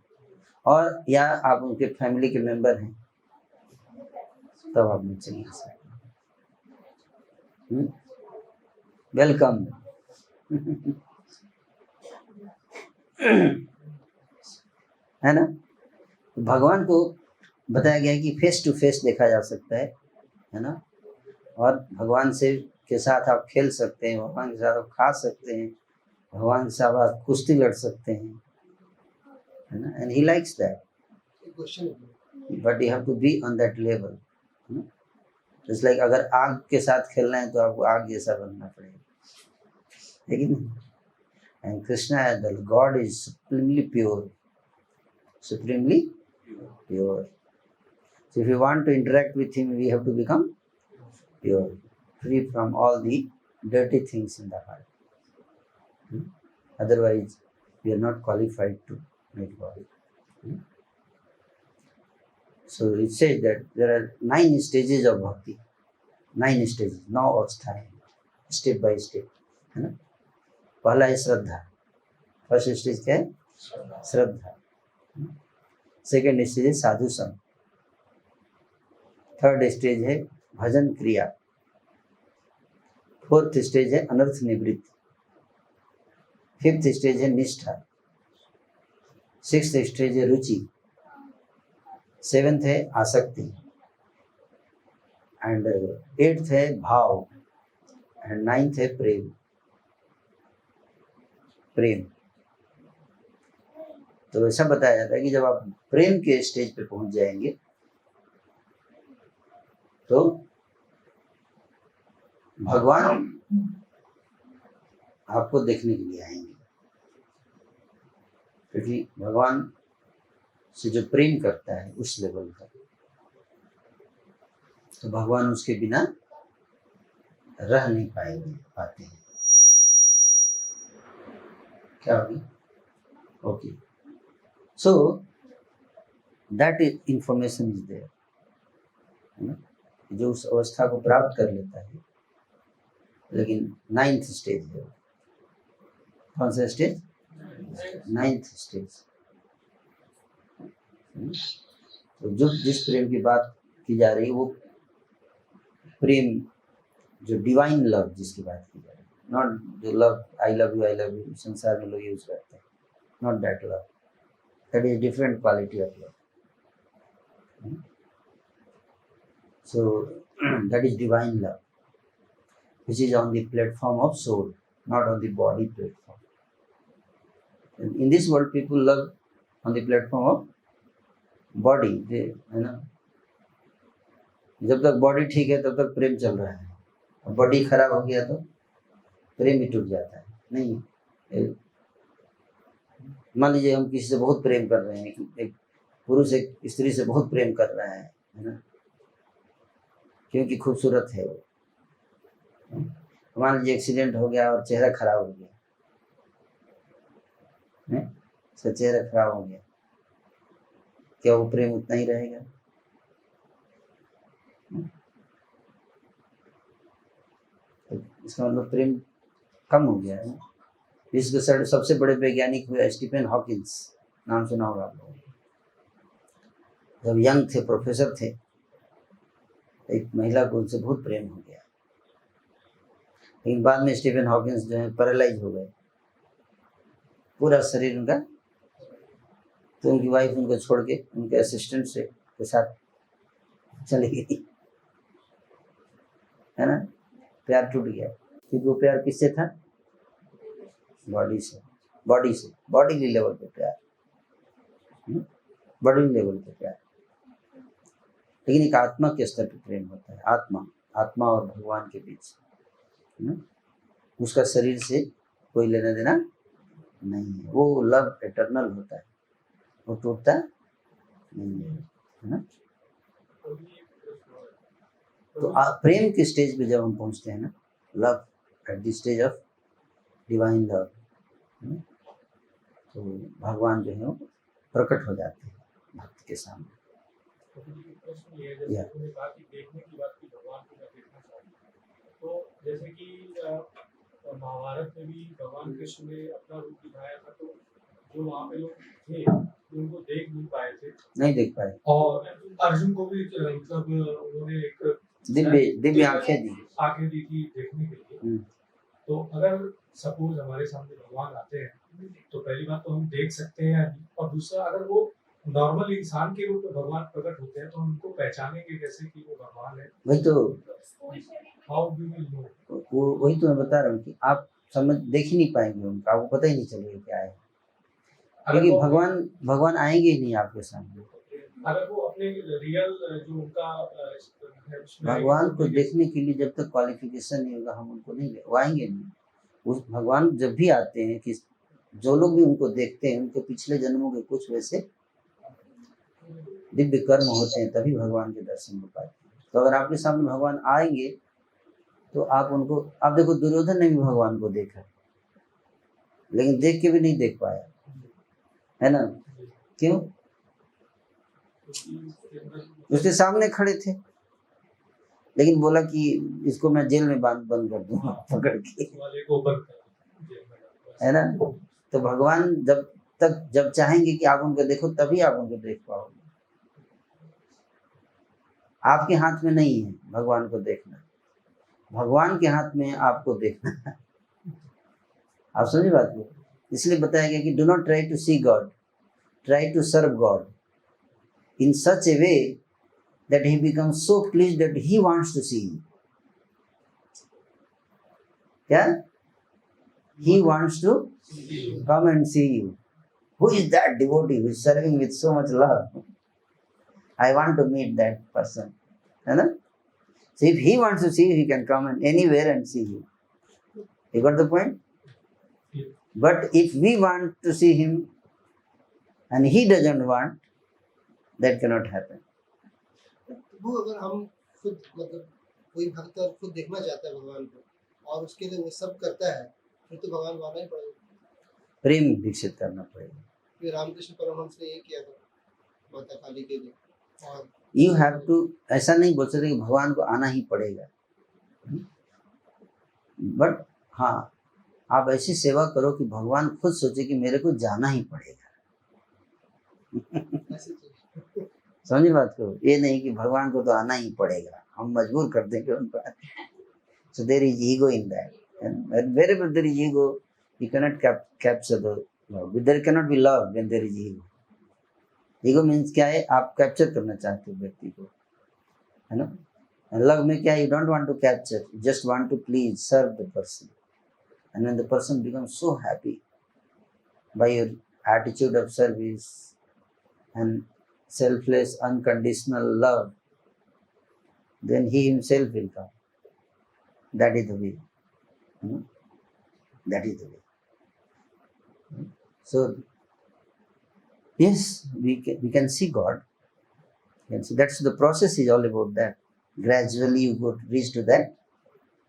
और या आप उनके family के member हैं तब आप मुझसे मिल सकते हैं। वेलकम। है ना? भगवान को बताया गया है कि फेस टू फेस देखा जा सकता है ना, और भगवान से के साथ आप खेल सकते हैं, भगवान के साथ आप खा सकते हैं, भगवान के साथ आप कुश्ती लड़ सकते हैं, है ना, and he likes that, but you have to be on that level. Just like अगर आग के साथ खेलना है तो आपको आग जैसा बनना पड़ेगा, लेकिन and Krishna the God is supremely pure, supremely pure. So if you want to interact with him, we have to become pure, free from all the dirty things in the heart. Otherwise, we are not qualified to meet God. So it says that there are 9 stages of bhakti, 9 stages, 9 अवस्थाएं, step by step, है ना। पहला है श्रद्धा, first stage क्या है? श्रद्धा। Second stage है साधु संग, third stage है भजन क्रिया, फोर्थ स्टेज है अनर्थ निवृत्ति, फिफ्थ स्टेज है निष्ठा, सिक्स्थ स्टेज है रुचि, सेवेंथ है आसक्ति, एंड एट्थ है भाव, एंड नाइन्थ है प्रेम। प्रेम तो ऐसा बताया जाता है कि जब आप प्रेम के स्टेज पे पहुंच जाएंगे तो भगवान आपको देखने के लिए आएंगे, क्योंकि भगवान से जो प्रेम करता है उस लेवल का, तो भगवान उसके बिना रह नहीं पाते हैं। क्या होगी? Okay, so that is information is there, है ना, जो उस अवस्था को प्राप्त कर लेता है। लेकिन 9th स्टेज है, कौन सा स्टेज? 9th stage. तो जो जिस प्रेम की बात की जा रही है वो प्रेम जो डिवाइन लव जिसकी बात की जा रही है, नॉट जो लव आई लव यू संसार में लोग यूज करते हैं, not that love, that is different quality of love. So that is divine love which is on the platform of soul, not on the body platform. And in this world people love on the platform of body, है ना, जब तक body ठीक है तब तक प्रेम चल रहा है, और बॉडी खराब हो गया तो प्रेम भी टूट जाता है। नहीं, मान लीजिए हम किसी से बहुत प्रेम कर रहे हैं, एक पुरुष एक स्त्री से बहुत प्रेम कर रहा है ना, क्योंकि खूबसूरत है वो। मान लीजिए एक्सीडेंट हो गया और चेहरा खराब हो गया, है, उसका चेहरा खराब हो गया, क्या वो प्रेम उतना ही रहेगा? तो इसका मतलब प्रेम कम हो गया है। विश्व के सबसे बड़े वैज्ञानिक हुए स्टीफन हॉकिंस, नाम सुना होगा आप लोगों ने। जब यंग थे, प्रोफेसर थे, एक महिला को उनसे बहुत प्रेम हो गया, लेकिन बाद में स्टीफन हॉकिंस जो है पैरालाइज हो गए, पूरा शरीर उनका। तो उनकी वाइफ उनको छोड़ के उनके असिस्टेंट से के साथ चली गई, है ना। प्यार टूट गया, क्योंकि वो प्यार किससे था? बॉडी से, बॉडी लेवल पे प्यार, बॉडी लेवल पे प्यार। लेकिन एक आत्मा के स्तर पे प्रेम होता है, आत्मा और भगवान के बीच, उसका शरीर से कोई लेना देना नहीं है। वो लव एटर्नल होता है, वो टूटता नहीं है ना। तो प्रेम के स्टेज पे जब हम पहुंचते हैं ना, love at the stage of divine love, तो भगवान जो है वो प्रकट हो जाते हैं भक्त के सामने। या देखने की बात की, भगवान को मैं देखना चाहूँ, तो जैसे कि महाभारत में भी भगवान कृष्ण ने अपना रूप दिखाया था, तो जो वहाँ पे लोग थे उनको देख नहीं पाए थे, नहीं देख पाए, और अर्जुन को भी मतलब उन्होंने एक दिव्य आंखें दी थी देखने के लिए। तो अगर सपोज हमारे सामने भगवान आते हैं, तो पहली बात तो हम देख सकते हैं, और दूसरा अगर वो नॉर्मल इंसान के रूप में भगवान प्रकट होते हैं तो हम उनको पहचानेंगे कैसे कि वो भगवान है? वही तो, हाउ डू वी नो? वही तो मैं बता रहा हूँ कि आप देख ही नहीं पाएंगे उनका, आपको पता ही नहीं चलेगा क्या है, क्योंकि भगवान आएंगे ही नहीं आपके सामने। अगर वो अपने रियल जो उनका भगवान को देखने के लिए जब तक क्वालिफिकेशन नहीं होगा, हम उनको नहीं वो आएंगे नहीं। उस भगवान जब भी आते हैं, कि जो लोग भी उनको देखते हैं उनके पिछले जन्मों के कुछ वैसे दिव्य कर्म होते हैं, तभी भगवान के दर्शन हो पाते हैं। तो अगर आपके सामने भगवान आएंगे तो आप उनको, आप देखो दुर्योधन ने भी भगवान को देखा, लेकिन देख के भी नहीं देख पाया, है ना। क्यों? उसके सामने खड़े थे, लेकिन बोला कि इसको मैं जेल में बंद कर दूंगा पकड़ के, है ना। तो भगवान जब चाहेंगे कि आप उनको देखो, तभी आप उनको देख पाओगे। आपके हाथ में नहीं है भगवान को देखना, भगवान के हाथ में आपको देखना। आप समझे बात को? इसलिए बताया गया कि do not try to see God, try to serve God in such a way that he becomes so pleased that he wants to see you. Yeah? He wants to come and see you. Who is that devotee who is serving with so much love? I want to meet that person. So if he wants to see you, he can come anywhere and see you. You got the point? But if we want to see him and he doesn't want, that cannot happen. वो अगर हम खुद मतलब कोई भक्त खुद देखना चाहता है भगवान को और उसके लिए वो सब करता है, फिर तो भगवान आना ही पड़ेगा, प्रेम विकसित करना पड़ेगा। फिर रामकृष्ण परमहंस ने ये किया था माता काली के लिए। और यू हैव टू, ऐसा नहीं बोल सकते कि भगवान को आना ही पड़ेगा, बट हाँ, आप ऐसी सेवा करो कि भगवान खुद सोचे कि मेरे को जाना ही पड़ेगा। समझिए बात को, ये नहीं कि भगवान को तो आना ही पड़ेगा, हम मजबूर कर देंगे उनको। So there is ego in that, and wherever there is ego, you cannot capture the love. There cannot be love when there is ego. Ego means क्या है? आप कैप्चर करना चाहते हो व्यक्ति को, है ना। लव में क्या है? You don't want to capture, you just want to please, serve the person, and when the person becomes so happy by your attitude of service and selfless, unconditional love, then he himself will come. That is the way. That is the way. So, yes, we can see God. So that's the process is all about that. Gradually you go reach to that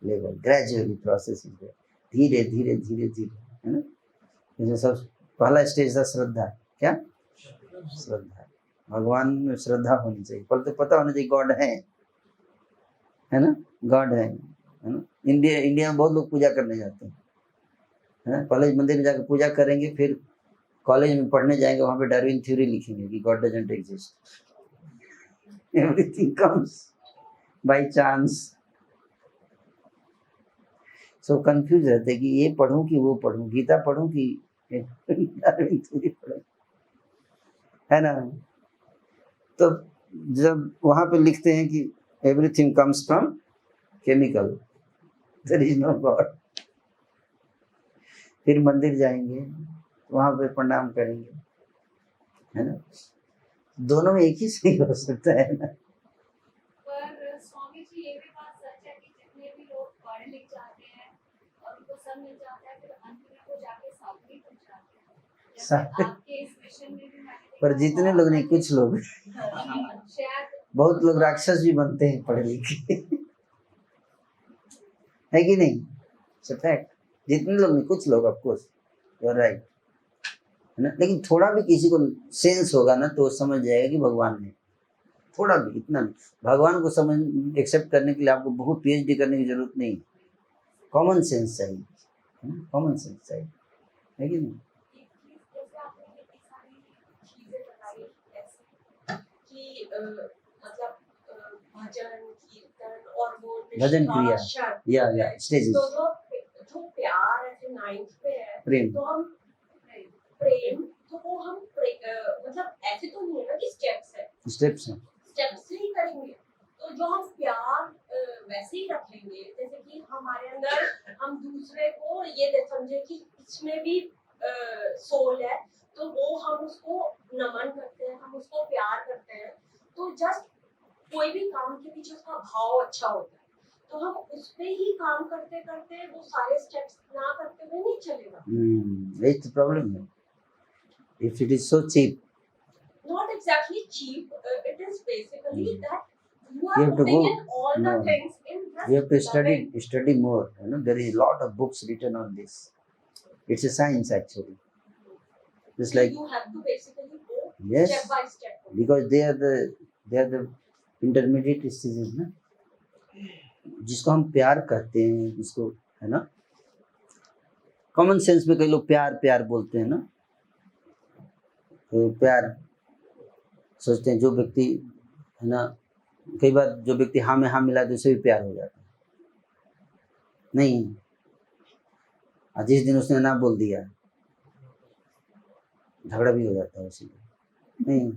level. Gradually process is there. धीरे धीरे, है ना। जैसे सब पहला stage था श्रद्धा। क्या? श्रद्धा। भगवान में श्रद्धा होनी चाहिए। पहले तो पता होना चाहिए गॉड है ना, गॉड है ना। इंडिया में बहुत लोग पूजा करने जाते हैं, है ना। पहले मंदिर में जाकर पूजा करेंगे, फिर कॉलेज में पढ़ने जाएंगे, वहां पे डार्विन थ्योरी लिखेंगे कि God doesn't exist, everything comes by chance. So confuse रहते कि ये पढ़ूं कि वो पढ़ूं, गीता पढ़ूं कि डार्विन थ्योरी पढ़ूं, है ना। तो जब वहां पे लिखते हैं कि everything comes from chemical, there is no God, फिर मंदिर जाएंगे, वहां पे प्रणाम करेंगे, है ना। दोनों में एक ही सही हो सकता है ना। पर स्वामी जी ये भी बात सच है कि जितने भी लोग पढ़ लिख जाते हैं और उनको सब मिल जाता है, फिर अंत में वो जाके साधु बन जाते हैं। जैसे साधु। आपके इस मिशन में भी मैंने देखा पर जितने लोग नहीं, कुछ लोग, शायद बहुत लोग राक्षस भी बनते हैं पढ़े लिखे, है कि नहीं? फैक्ट। जितने लोग नहीं, कुछ लोग, of course you are right, है ना। लेकिन थोड़ा भी किसी को सेंस होगा ना तो वो समझ जाएगा कि भगवान है। थोड़ा भी, इतना नहीं। भगवान को समझ एक्सेप्ट करने के लिए आपको बहुत पीएचडी करने की जरूरत नहीं, कॉमन सेंस चाहिए, है ना। कॉमन सेंस चाहिए, है कि नहीं? जैसे आपने इतनी सारी चीजें बताई ऐसे कि मतलब भजन कीर्तन और वो भजन निष्ठा, क्रिया, शर्त, या स्टेजेस, तो जो प्यार ऐसे 9th पे है, प्रेम, तो हम प्रेम, तो वो हम मतलब ऐसे तो नहीं है ना कि स्टेप्स है, स्टेप्स हैं। स्टेप्स से ही करेंगे। तो जो हम प्यार वैसे ही रखेंगे, जैसे कि हमारे अंदर हम दूसरे को ये समझे कि इसमें भी सोल है, तो वो हम उसको नमन करते हैं, हम उसको प्यार करते हैं। तो जस्ट कोई भी काम के पीछे उसका भाव अच्छा होता है, तो हम उस पे ही काम करते करते वो सारे स्टेप्स ना करते हुए नहीं चलेगा। It's the problem. If it is so cheap, Not exactly cheap, it is basically that you you are have to putting go. in all the No, things in just you have to loving. study more. You know, there is a lot of books written on this. It's a science actually. Just So like, you have to basically go yes, step by step. because they are the intermediate stages ना, जिसको हम प्यार कहते हैं, जिसको, है ना। Common sense में कई लोग प्यार प्यार बोलते हैं ना, तो प्यार सोचते हैं जो व्यक्ति, है ना, कई बार जो व्यक्ति हाँ में हाँ मिला तो उसे भी प्यार हो जाता है। नहीं, जिस दिन उसने ना बोल दिया झगड़ा भी हो जाता है उसी दिन। नहीं,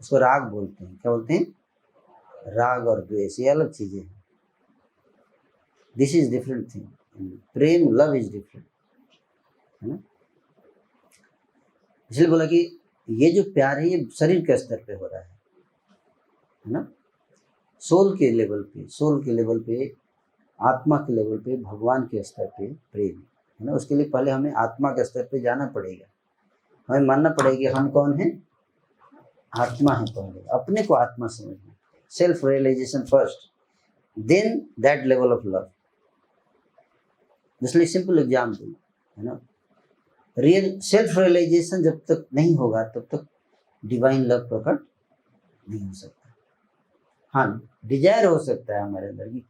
उसको राग बोलते हैं। क्या बोलते हैं? राग और द्वेष, ये अलग चीजें हैं। This is different thing. Prem, love is different, है ना। इसलिए बोला कि ये जो प्यार है ये शरीर के स्तर पे हो रहा है ना। सोल के लेवल पे, आत्मा के लेवल पे, भगवान के स्तर पे प्रेम, है ना। उसके लिए पहले हमें आत्मा के स्तर पे जाना पड़ेगा। हमें मानना पड़ेगा कि हम कौन हैं? आत्मा है। पहले अपने को आत्मा समझना, self realization first, then that level of love. इसलिए सिंपल एग्जाम्पल, है ना। रियल सेल्फ रियलाइजेशन जब तक नहीं होगा तब तक डिवाइन लव प्रकट नहीं हो सकता। हाँ, डिजायर हो सकता है हमारे अंदर की,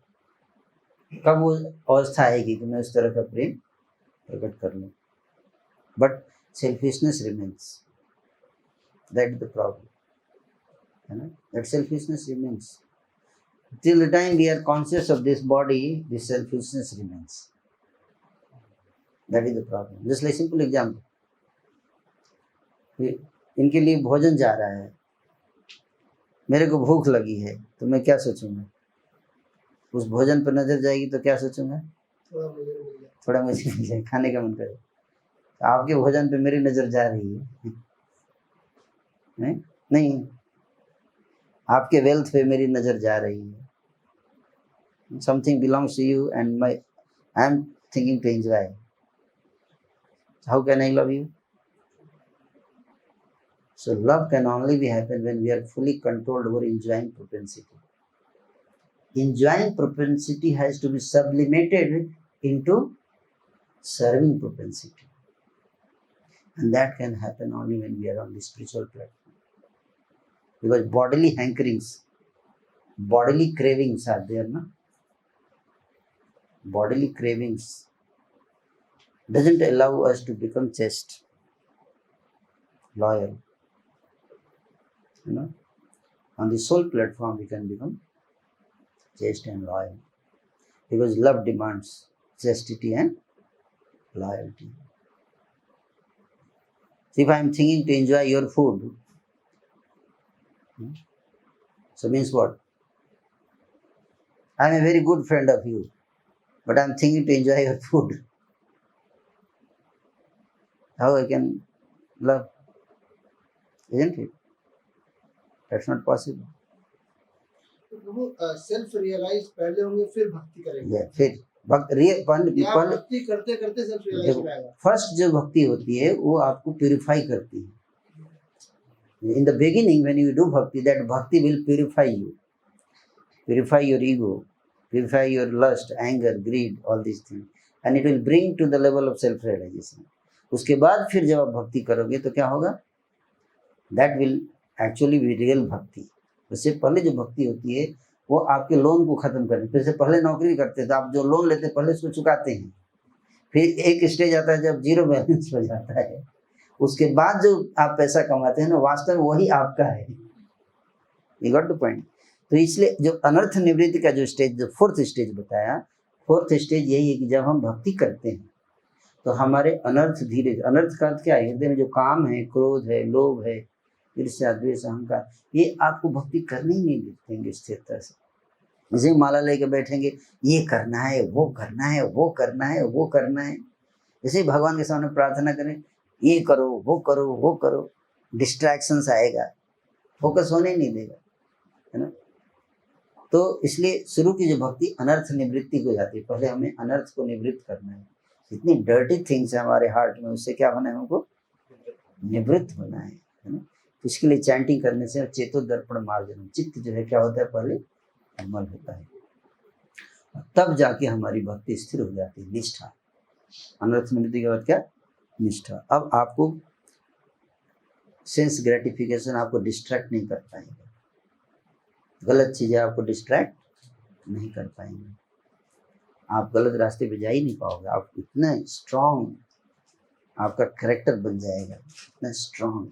कब वो अवस्था आएगी कि मैं उस तरह का प्रेम प्रकट कर लूँ, but selfishness remains, that is the problem, है ना। That selfishness remains till the time we are conscious of this body, this selfishness remains. That is the problem. Just like simple example, इनके लिए भोजन जा रहा है, मेरे को भूख लगी है, तो मैं क्या सोचूंगा? उस भोजन पर नजर जाएगी तो क्या सोचूंगा? थोड़ा मुझे मिल जाए, खाने का मन करे। आपके भोजन पे मेरी नजर जा रही है नहीं, आपके वेल्थ पे मेरी नजर जा रही है। Something belongs to you and I am thinking to enjoy. How can I love you? So love can only be happen when we are fully controlled over enjoying propensity. Enjoying propensity has to be sublimated into serving propensity. And that can happen only when we are on the spiritual platform. Because bodily hankerings, bodily cravings are there, no? Bodily cravings doesn't allow us to become chaste, loyal. You know, on the soul platform we can become chaste and loyal. Because love demands chastity and loyalty. So if I am thinking to enjoy your food, so means what? I am a very good friend of you, but I am thinking to enjoy your food. How I can love? Isn't it? That's not possible. तो प्रभु self realise पहले होंगे फिर भक्ति करेंगे Yeah, फिर या पहले भक्ति करते करते सेल्फ रियलाइजेशन आएगा फर्स्ट जो भक्ति होती है वो आपको प्यूरिफाई करती है. In the beginning, when you do bhakti, that bhakti will purify you, purify your ego, purify your lust, anger, greed, all these things, and it will bring to the level of self-realization. उसके बाद फिर जब आप भक्ति करोगे तो क्या होगा? That will actually be real भक्ति. उससे पहले जो भक्ति होती है वो आपके लोन को खत्म करने. जैसे पहले नौकरी करते तो आप जो लोन लेते पहले उसको चुकाते हैं. फिर एक स्टेज आता है जब जीरो बैलेंस हो जाता है. उसके बाद जो आप पैसा कमाते हैं ना, वास्तव में वही आपका है. You got the point? तो इसलिए जो अनर्थ निवृत्ति का जो स्टेज, जो फोर्थ स्टेज बताया, फोर्थ स्टेज यही है कि जब हम भक्ति करते हैं तो हमारे अनर्थ धीरे, अनर्थ का अर्थ क्या है? हृदय में जो काम है, क्रोध है, लोभ है, ईर्ष्या, द्वेष, अहंकार, ये आपको भक्ति करने ही नहीं देंगे स्थिरता से. जैसे माला लेके बैठेंगे, ये करना है, वो करना है, वो करना है, वो करना है. जैसे भगवान के सामने प्रार्थना करें, ये करो, वो करो, वो करो, डिस्ट्रैक्शंस आएगा, फोकस होने नहीं देगा, है ना. तो इसलिए शुरू की जो भक्ति अनर्थ निवृत्ति को जाती है. पहले हमें अनर्थ को निवृत्त करना है. इतनी डर्टी थिंग्स है हमारे हार्ट में, उससे क्या होना है? हमको निवृत्त होना है ना. तो इसके लिए चैंटिंग करने से चेतो दर्पण मार्जन, चित्त जो है क्या होता है? पहले निर्मल होता है, तब जाके हमारी भक्ति स्थिर हो जाती है. निष्ठा, अनर्थ निवृत्ति के बाद क्या? निष्ठा. अब आपको सेंस ग्रेटिफिकेशन आपको डिस्ट्रैक्ट नहीं कर पाएंगे, गलत चीज़ें आपको डिस्ट्रैक्ट नहीं कर पाएंगे, आप गलत रास्ते पे जा ही नहीं पाओगे. आप इतना स्ट्रॉन्ग, आपका कैरेक्टर बन जाएगा, इतना स्ट्रॉन्ग,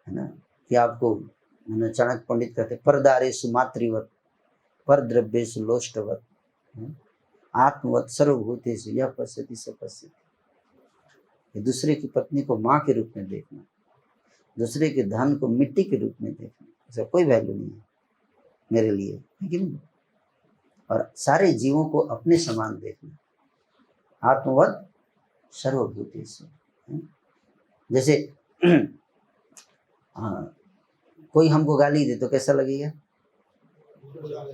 है ना, कि आपको, है ना, चाणक्य पंडित कहते परदारेषु मातृवत परद्रव्येषु लोष्टवत आत्मवत सर्वभूतेषु यः पश्यति स पश्यति. दूसरे की पत्नी को माँ के रूप में देखना, दूसरे के धन को मिट्टी के रूप में देखना, ऐसा कोई वैल्यू नहीं है मेरे लिए, है कि नहीं. और सारे जीवों को अपने समान देखना, आत्मवत सर्वभूतेषु. जैसे हाँ, कोई हमको गाली दे तो कैसा लगेगा?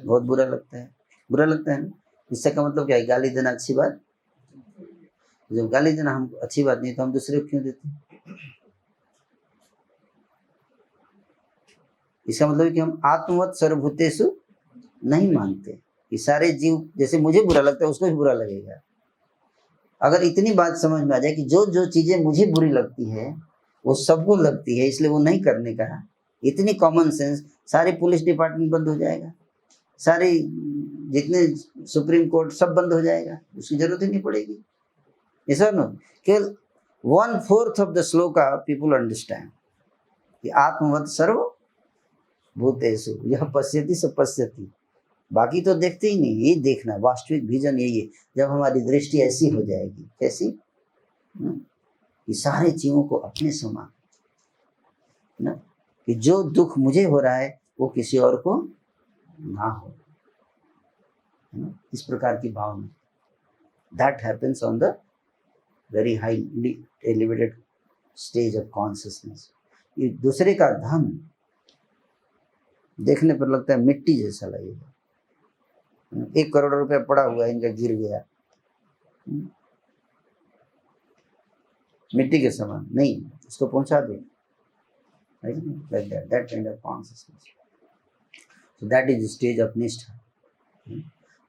बहुत बुरा लगता है, बुरा लगता है ना. इससे का मतलब क्या है? गाली देना अच्छी बात. जब गाली देना हमको अच्छी बात नहीं तो हम दूसरे को क्यों देते? इसका मतलब है कि हम आत्मवत सर्वभूतेषु नहीं मानते कि सारे जीव, जैसे मुझे बुरा लगता है उसको भी बुरा लगेगा. अगर इतनी बात समझ में आ जाए कि जो जो चीजें मुझे बुरी लगती है वो सबको लगती है, इसलिए वो नहीं करने का, इतनी कॉमन सेंस, सारी पुलिस डिपार्टमेंट बंद हो जाएगा, सारे जितने सुप्रीम कोर्ट सब बंद हो जाएगा, उसकी जरूरत ही नहीं पड़ेगी. ऐसा ना, केवल 1/4 of the shloka people understand कि आत्मवत सर्व भूतेषु यह पश्यति स पश्यति. बाकी तो देखते ही नहीं. ये देखना वास्तविक विजन यही है. जब हमारी दृष्टि ऐसी हो जाएगी, कैसी कि सारे जीवों को अपने समान, ना, कि जो दुख मुझे हो रहा है वो किसी और को ना हो, है ना, इस प्रकार की भावना. That happens on the very highly elevated stage of consciousness. ये दूसरे का धन देखने पर लगता है मिट्टी जैसा लगेगा. 1 करोड़ रुपया पड़ा हुआ है, इनका गिर गया, मिट्टी के समान नहीं, उसको पहुंचा दो. Like that kind of consciousness. So that is the stage of निष्ठा.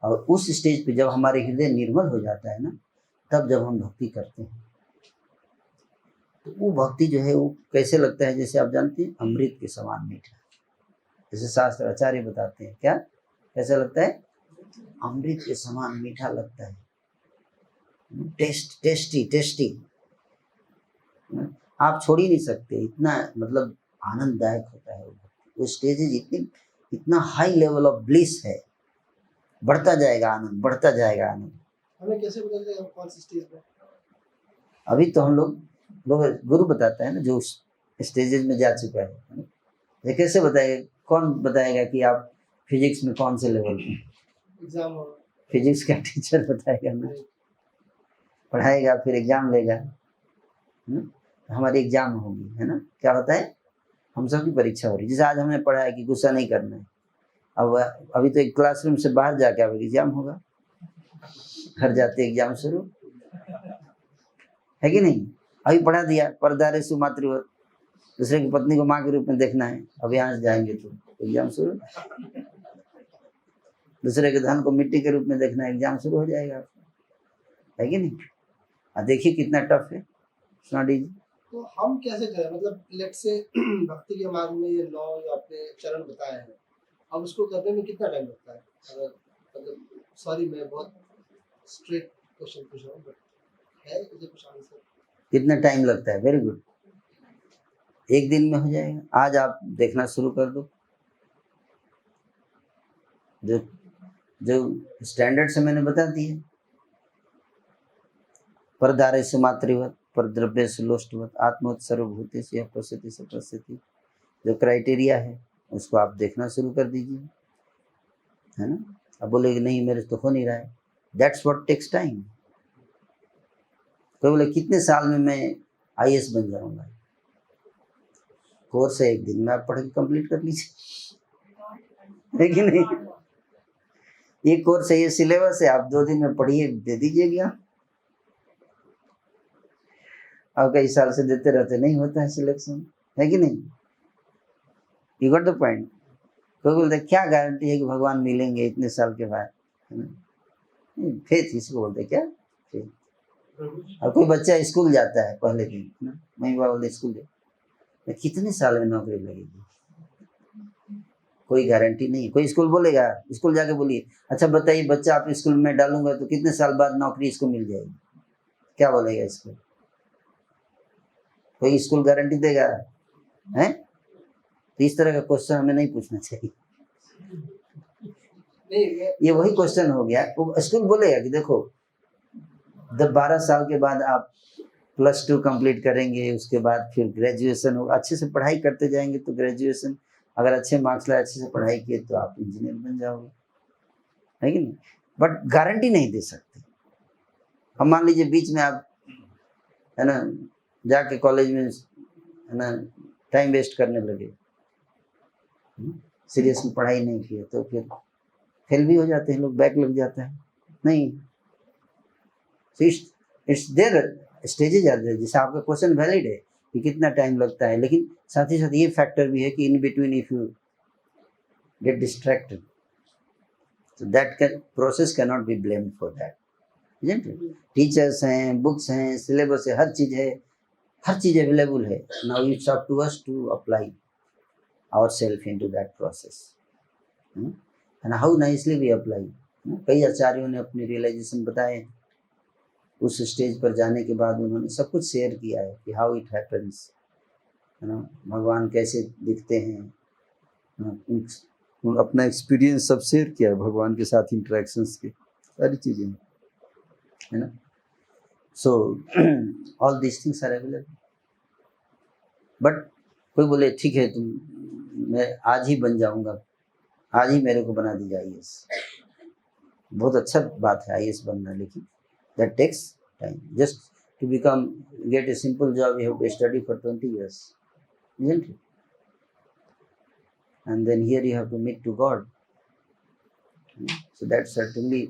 और उस स्टेज पे जब हमारे हृदय निर्मल हो जाता है ना, तब जब हम भक्ति करते हैं तो वो भक्ति जो है वो कैसे लगता है, जैसे आप जानते हैं अमृत के समान मीठा। जैसे शास्त्र आचार्य बताते हैं, क्या कैसा लगता है, अमृत के समान मीठा लगता है, टेस्टी टेस्टी। आप छोड़ ही नहीं सकते, इतना मतलब आनंददायक होता है वो स्टेजेज, इतना हाई लेवल ऑफ ब्लिस है, बढ़ता जाएगा आनंद, बढ़ता जाएगा आनंद। हमें कैसे पता चलेगा हम कौन सी स्टेज पे? अभी तो हम लोग गुरु बताता है ना, जो स्टेजेज में जा चुका है ना? ये कैसे बताएगा, कौन बताएगा कि आप फिजिक्स में कौन से लेवल पे? एग्जाम हो, फिजिक्स का टीचर बताएगा ना, पढ़ाएगा फिर एग्जाम लेगा, हमारी एग्जाम होगी, है ना। क्या होता है, हम सब की परीक्षा हो रही है। जैसे आज हमने पढ़ा है कि गुस्सा नहीं करना है, अब अभी तो एक क्लासरूम से बाहर जाके अब एग्जाम होगा, घर जाते एग्जाम शुरू है कि नहीं। अभी पढ़ा दिया परदारे सुमातृवत, दूसरे की पत्नी को माँ के रूप में देखना है, अब यहाँ से जाएंगे तो एग्जाम शुरू। दूसरे के धन को मिट्टी के रूप में देखना है, एग्जाम शुरू हो जाएगा, है कि नहीं। अब देखिए कितना टफ है, स्टडी। तो हम कैसे करें, मतलब लेट से भक्ति के मार्ग में ये 9 जो आपने चरण बताए हैं, अब उसको करने में कितना टाइम लगता है? अगर मतलब सॉरी मैं बहुत स्ट्रेट क्वेश्चन पूछ रहा हूँ, बट है इसे कुछ आंसर? कितना टाइम लगता है, वेरी गुड, एक दिन में हो जाएगा। आज आप देखना शुरू कर दो, जो जो स्टैंडर्ड से मैंने बता दिए, परदारे सुमातृवत, पर द्रव्य सुलोष्टवत, आत्मवत सर्वभूते से पश्यति से पश्यति, जो क्राइटेरिया है उसको आप देखना शुरू कर दीजिए, है ना। अब बोलेगे नहीं मेरे तो हो नहीं रहा है, दैट्स व्हाट टेक्स टाइम। तो बोले कितने साल में मैं IAS बन जाऊंगा, कोर्स है एक दिन में आप पढ़ के कंप्लीट कर लीजिए, है कि नहीं। ये कोर्स है, ये सिलेबस है, आप 2 दिन में पढ़िए, दे दीजिए ज्ञान। अब कई साल से देते रहते नहीं होता है सिलेक्शन, है कि नहीं। You got the point. कोई बोलते क्या गारंटी है कि भगवान मिलेंगे इतने साल के बाद, है ना। फेथ इसको बोलते, क्या फेथ। अब कोई बच्चा स्कूल जाता है पहले दिन, है ना, मम्मी पापा बोलते स्कूल जाए, कितने साल में नौकरी लगेगी, कोई गारंटी नहीं। कोई स्कूल बोलेगा, स्कूल जाके बोलिए अच्छा बताइए बच्चा आप स्कूल में डालूंगा तो कितने साल बाद नौकरी इसको मिल जाएगी, क्या बोलेगा स्कूल? कोई स्कूल गारंटी देगा है? तो इस तरह का क्वेश्चन हमें नहीं पूछना चाहिए। ये वही क्वेश्चन हो गया, वो स्कूल बोलेगा कि देखो 12 साल के बाद आप +2 कंप्लीट करेंगे, उसके बाद फिर ग्रेजुएशन होगा, अच्छे से पढ़ाई करते जाएंगे तो ग्रेजुएशन, अगर अच्छे मार्क्स लाए, अच्छे से पढ़ाई किए तो आप इंजीनियर बन जाओगे, है कि नहीं। बट गारंटी नहीं दे सकते। हम मान लीजिए बीच में आप, है ना, जाके कॉलेज में, है ना, टाइम वेस्ट करने लगे, सीरियसली पढ़ाई नहीं किए, तो फिर फेल भी हो जाते हैं लोग, बैक लग जाता है नहीं। It's there stages are there. जैसे आपका क्वेश्चन वैलिड है कि कितना टाइम लगता है, लेकिन साथ ही साथ ये फैक्टर भी है कि in between if you get distracted so that process cannot be blamed for that, isn't it? Teachers हैं, बुक्स हैं, सिलेबस है, हर चीज अवेलेबल है। now it's up to us to apply ourselves into that process, and how nicely we apply। कई आचार्यों ने अपनी realisation बताए, उस स्टेज पर जाने के बाद उन्होंने सब कुछ शेयर किया है कि हाउ इट हैपेंस, है ना, भगवान कैसे दिखते हैं, अपना एक्सपीरियंस सब शेयर किया है भगवान के साथ, इंटरेक्शंस की सारी चीज़ें, है ना। So all this things are available. But कोई बोले ठीक है तुम, मैं आज ही बन जाऊंगा, आज ही मेरे को बना दीजिए IAS, बहुत अच्छा बात है IAS बनना, लेकिन that takes time. Just to become get a simple job you have to study for 20 years, isn't it? And then here you have to meet to God. So that certainly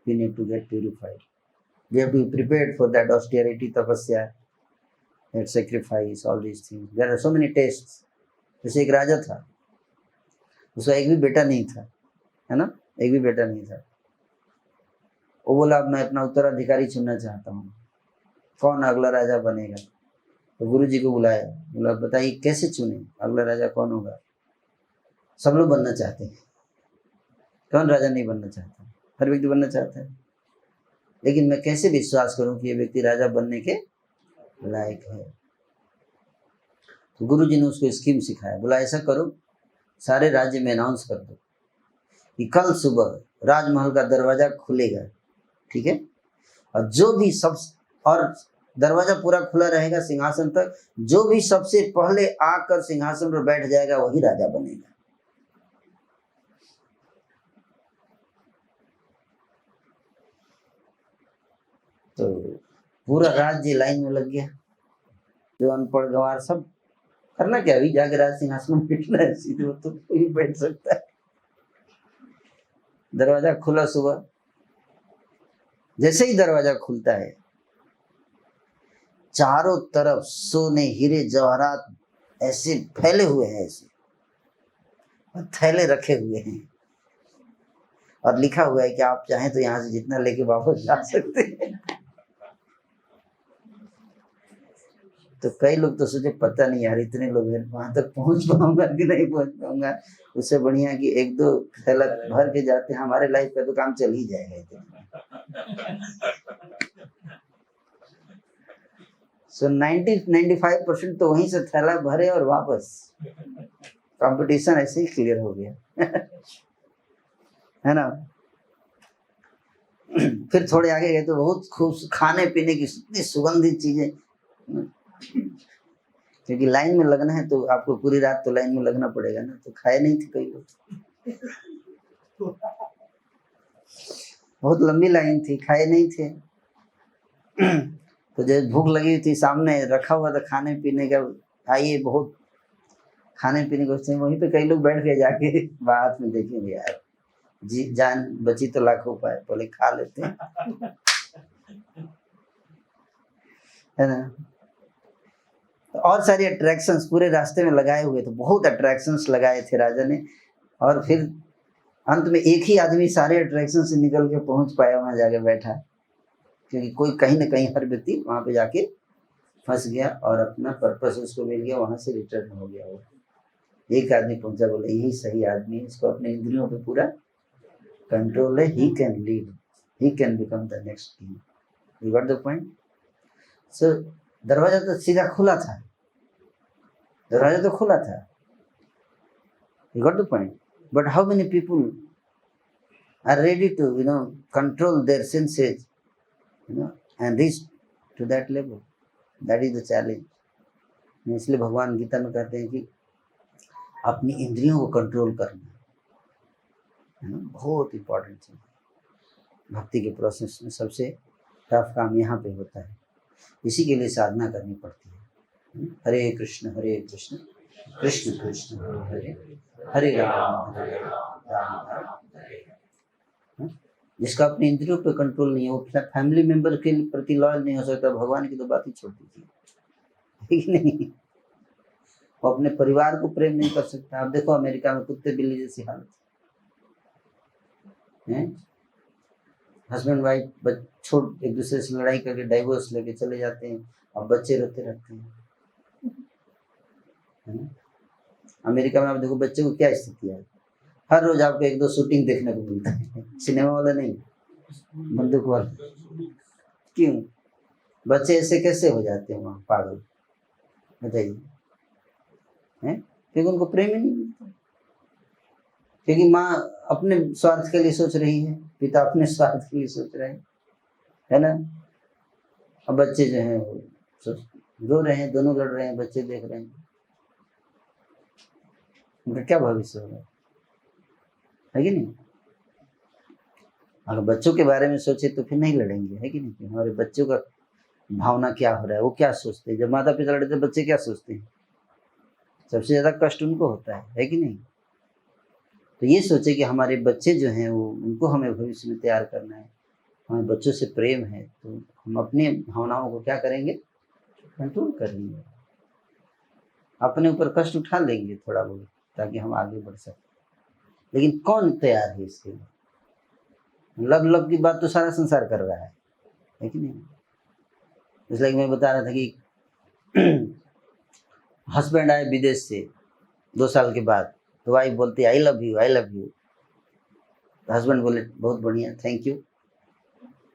we need to get purified. We have to be prepared for that austerity, tapasya, that sacrifice, all these things. There are so many tests. जैसे एक राजा था, उसका एक भी बेटा नहीं था, है ना, एक भी बेटा नहीं था। वो बोला मैं अपना उत्तराधिकारी चुनना चाहता हूँ, कौन अगला राजा बनेगा? तो गुरु जी को बुलाया, बोला बताइए कैसे चुने, अगला राजा कौन होगा। सब लोग बनना चाहते हैं, कौन राजा नहीं बनना चाहता, हर व्यक्ति बनना चाहता है, लेकिन मैं कैसे विश्वास करूं कि ये व्यक्ति राजा बनने के लायक है। तो गुरु जी ने उसको स्कीम सिखाया, बोला ऐसा करो, सारे राज्य में अनाउंस कर दो कि कल सुबह राजमहल का दरवाजा खुलेगा, ठीक है, और जो भी सब, और दरवाजा पूरा खुला रहेगा सिंहासन तक, जो भी सबसे पहले आकर सिंहासन पर बैठ जाएगा वही राजा बनेगा। तो पूरा राज्य लाइन में लग गया, जो अनपढ़ गंवार सब, करना क्या, अभी जाके राज सिंहासन में बैठना है, सीधे वो तो कोई बैठ सकता है। दरवाजा खुला सुबह, जैसे ही दरवाजा खुलता है चारों तरफ सोने हीरे जवाहरात ऐसे फैले हुए हैं, ऐसे और थैले रखे हुए हैं, और लिखा हुआ है कि आप चाहें तो यहाँ से जितना लेके वापस जा सकते हैं। तो कई लोग तो सोचे पता नहीं यार इतने लोग हैं, वहां तक पहुंच पाऊंगा कि नहीं पहुंच पाऊंगा, उससे बढ़िया कि एक दो थैला भर के जाते हैं, हमारे लाइफ का तो काम चल ही जाएगा इतना। सो 90-95% तो वहीं से थैला भरे और वापस, कंपटीशन ऐसे ही क्लियर हो गया। है ना। फिर थोड़े आगे गए तो बहुत खूब खाने पीने की इतनी सुगंधित चीजें, क्योंकि लाइन में लगना है तो आपको पूरी रात तो लाइन में लगना पड़ेगा ना, तो खाए नहीं थे कई लोग, बहुत लंबी लाइन थी, खाए नहीं थे। तो जब भूख लगी थी, सामने रखा हुआ था खाने पीने का, आइए बहुत खाने पीने को, वहीं पे कई लोग बैठ गए जाके, बाद में देखेंगे यार जी जान बची तो लाखों पाए, पहले खा लेते हैं। है ना। और सारी अट्रैक्शंस पूरे रास्ते में लगाए हुए थे, बहुत अट्रैक्शंस लगाए थे राजा ने, और फिर अंत में एक ही आदमी सारे अट्रैक्शन से निकल के पहुंच पाया, वहां जाके बैठा, क्योंकि कोई कहीं ना कहीं हर व्यक्ति वहां पे जाके फंस गया और अपना पर्पस उसको मिल गया, वहां से रिटर्न हो गया। वो एक आदमी पहुंचा, बोले यही सही आदमी है, इसको अपने इंद्रियों पे पूरा कंट्रोल है, he can lead, he can become the next king. You got the point. So दरवाजा तो सीधा खुला था, दरवाजा तो खुला था, you got the point, but how many people are ready to control their senses and reach to that level? That is the challenge. इसलिए भगवान गीता में कहते हैं कि अपनी इंद्रियों को कंट्रोल करना है ना, बहुत इंपॉर्टेंट चीज। भक्ति के प्रोसेस में सबसे टफ काम यहाँ पे होता है, इसी के लिए साधना करनी पड़ती है। हरे कृष्ण कृष्ण कृष्ण हरे हरे राम राम राम हरे। जिसका अपने इंद्रियों पे कंट्रोल नहीं है, वो फैमिली मेंबर के प्रति लॉयल नहीं हो सकता, भगवान की तो बात ही छोड़ दीजिए, ठीक नहीं। वो अपने परिवार को प्रेम नहीं कर सकता। आप देखो अमेरिका में कुत्ते बिल्ली जैसी हालत है, हस्बैंड वाइफ छोड़ एक दूसरे से लड़ाई करके डाइवोर्स लेके चले जाते हैं, और बच्चे रोते रहते हैं। अमेरिका में आप देखो बच्चे को क्या स्थिति है, हर रोज आपको एक दो शूटिंग देखने को मिलता है, सिनेमा वाला नहीं, बंदूक वाला। क्यों बच्चे ऐसे कैसे हो जाते हैं वहाँ पागल, बताइए? क्योंकि उनको प्रेम ही नहीं मिलता, क्योंकि माँ अपने स्वार्थ के लिए सोच रही है, पिता अपने स्वार्थ के लिए सोच रहे हैं, है ना। अब बच्चे जो हैं रो रहे हैं, दोनों लड़ रहे हैं, बच्चे देख रहे हैं, उनका क्या भविष्य होगा, है कि नहीं? अगर बच्चों के बारे में सोचे तो फिर नहीं लड़ेंगे, है कि नहीं? हमारे बच्चों का भावना क्या हो रहा है, वो क्या सोचते हैं। जब माता पिता लड़ते हैं बच्चे क्या सोचते हैं, सबसे ज्यादा कष्ट उनको होता है कि नहीं? तो ये सोचे कि हमारे बच्चे जो हैं वो, उनको हमें भविष्य में तैयार करना है, हमें बच्चों से प्रेम है, तो हम अपने भावनाओं को क्या करेंगे, कंट्रोल करेंगे, अपने ऊपर कष्ट उठा लेंगे थोड़ा बहुत, ताकि हम आगे बढ़ सकें। लेकिन कौन तैयार है इसके लिए? लव की बात तो सारा संसार कर रहा है कि नहीं? इसलिए मैं बता रहा था कि हस्बैंड आए विदेश से 2 साल के बाद, तो वाइफ बोलती I love you, I love you. Husband बोले बहुत बढ़िया, thank you,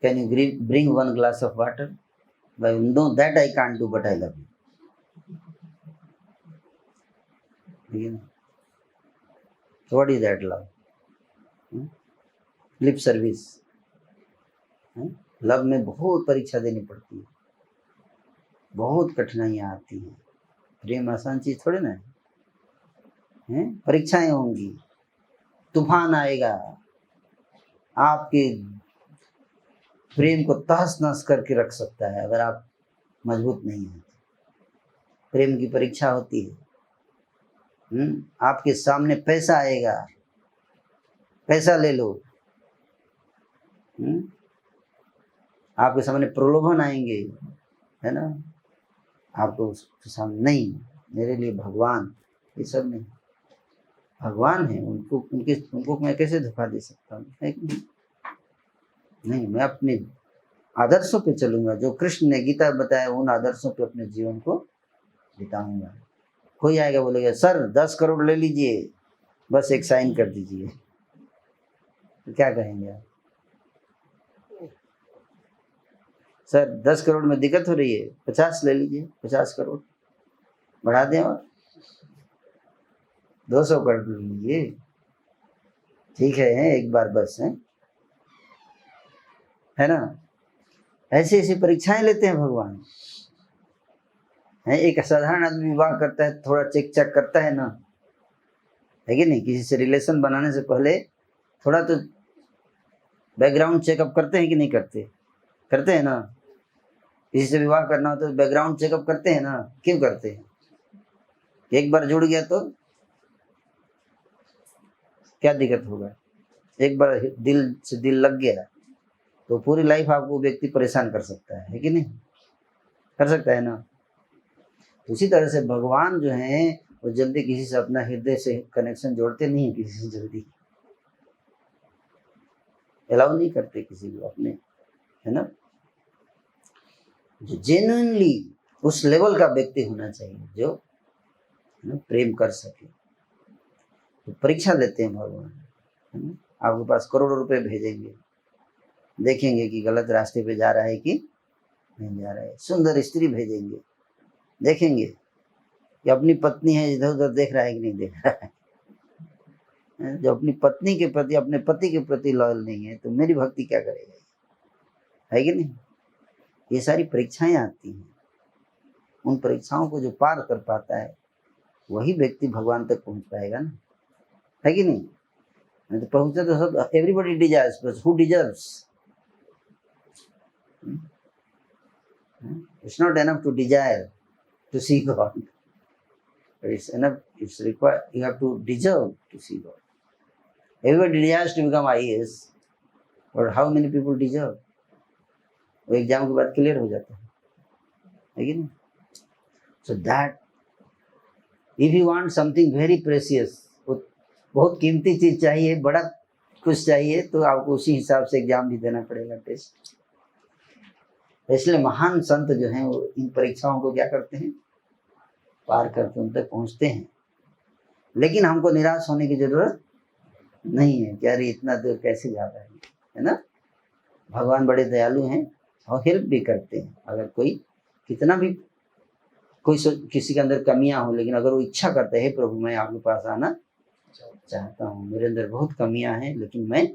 can you bring 1 glass of water? Know that I can't do, but I love you. What is that love? Lip service. Love में बहुत परीक्षा देनी पड़ती है, बहुत कठिनाइयाँ आती हैं। प्रेम आसान चीज थोड़े ना है, परीक्षाएं होंगी, तूफान आएगा, आपके प्रेम को तहस नहस करके रख सकता है अगर आप मजबूत नहीं हैं। प्रेम की परीक्षा होती है। आपके सामने पैसा आएगा, पैसा ले लो। आपके सामने प्रलोभन आएंगे, है ना, आपको उसके सामने नहीं, मेरे लिए भगवान, ये सब नहीं। भगवान है, उनको मैं कैसे धोखा दे सकता हूँ? नहीं, मैं अपने आदर्शों पे चलूंगा, जो कृष्ण ने गीता बताया उन आदर्शों पे अपने जीवन को बिताऊंगा। कोई आएगा बोलेगा सर 10 करोड़ ले लीजिए, बस एक साइन कर दीजिए, तो क्या कहेंगे आप? सर 10 करोड़ में दिक्कत हो रही है, 50 ले लीजिए, 50 करोड़ बढ़ा दें और 200 करोड़ ले लीजिए, ठीक है एक बार बस, है ना। ऐसी ऐसी परीक्षाएं लेते हैं भगवान। है, एक साधारण आदमी विवाह करता है, थोड़ा चेक चेक करता है ना, है कि नहीं? किसी से रिलेशन बनाने से पहले थोड़ा तो बैकग्राउंड चेकअप करते हैं कि नहीं करते? करते हैं ना। किसी से विवाह करना हो तो बैकग्राउंड चेकअप करते हैं ना। क्यों करते हैं? एक बार जुड़ गया तो क्या दिक्कत होगा? एक बार दिल से दिल लग गया तो पूरी लाइफ आपको व्यक्ति परेशान कर सकता है कि नहीं? कर सकता है ना। तो उसी तरह से भगवान जो है वो जल्दी किसी से अपना हृदय से कनेक्शन जोड़ते नहीं है, किसी से जल्दी अलाउ नहीं करते किसी को अपने, है ना। जो जेन्युइनली उस लेवल का व्यक्ति होना चाहिए जो प्रेम कर सके। तो परीक्षा लेते हैं भगवान, है ना। आपके पास करोड़ों रुपए भेजेंगे, देखेंगे कि गलत रास्ते पे जा रहा है कि नहीं जा रहा है। सुंदर स्त्री भेजेंगे, देखेंगे कि अपनी पत्नी है इधर उधर देख रहा है कि नहीं देख रहा है। जो अपनी पत्नी के प्रति, अपने पति के प्रति लॉयल नहीं है तो मेरी भक्ति क्या करेगा, है कि नहीं। ये सारी परीक्षाएं आती हैं, उन परीक्षाओं को जो पार कर पाता है वही व्यक्ति भगवान तक पहुंच पाएगा ना, है कि नहीं। तो पहुंचे तो सब, everybody desires, but who deserves? It's not enough to desire to see God. But it's enough, it's required, you have to deserve to see God. Everybody desires to become IAS, but how many people deserve? वो exam के बाद clear हो जाता है कि नहीं? So that if you want something very precious, बहुत कीमती चीज चाहिए, बड़ा कुछ चाहिए, तो आपको उसी हिसाब से एग्जाम भी देना पड़ेगा, टेस्ट। इसलिए महान संत जो हैं वो इन परीक्षाओं को क्या करते हैं? पार करके उन तक पहुंचते हैं। लेकिन हमको निराश होने की जरूरत नहीं है कि अरे इतना दूर कैसे जा रहा है ना। भगवान बड़े दयालु हैं और हेल्प भी करते हैं। अगर कोई कितना भी किसी के अंदर कमियां हो, लेकिन अगर वो इच्छा करता है प्रभु मैं आपके पास आना चाहता हूँ, मेरे अंदर बहुत कमियां हैं लेकिन मैं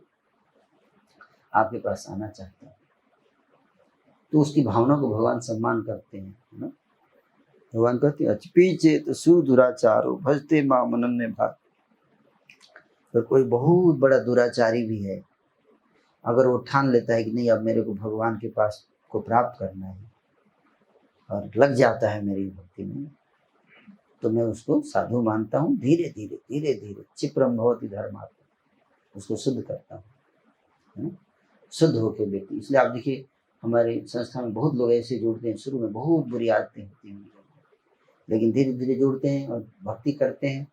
आपके पास आना चाहता हूँ, तो उसकी भावना को भगवान सम्मान करते हैं, है ना। भगवान कहते हैं अचपीचे तो सुदुराचारो भजते मां मनन्य भाग। अगर कोई बहुत बड़ा दुराचारी भी है, अगर वो ठान लेता है कि नहीं अब मेरे को भगवान के पास को प्राप्त करना है और लग जाता है मेरी भक्ति में, तो मैं उसको साधु मानता हूँ। धीरे धीरे धीरे धीरे क्षिप्रम भवति धर्मात्मा, उसको शुद्ध करता हूँ, है ना। शुद्ध होकर व्यक्ति, इसलिए आप देखिए हमारी संस्था में बहुत लोग ऐसे जुड़ते हैं, शुरू में बहुत बुरी आदतें होती हैं, लेकिन धीरे धीरे जुड़ते हैं और भक्ति करते हैं,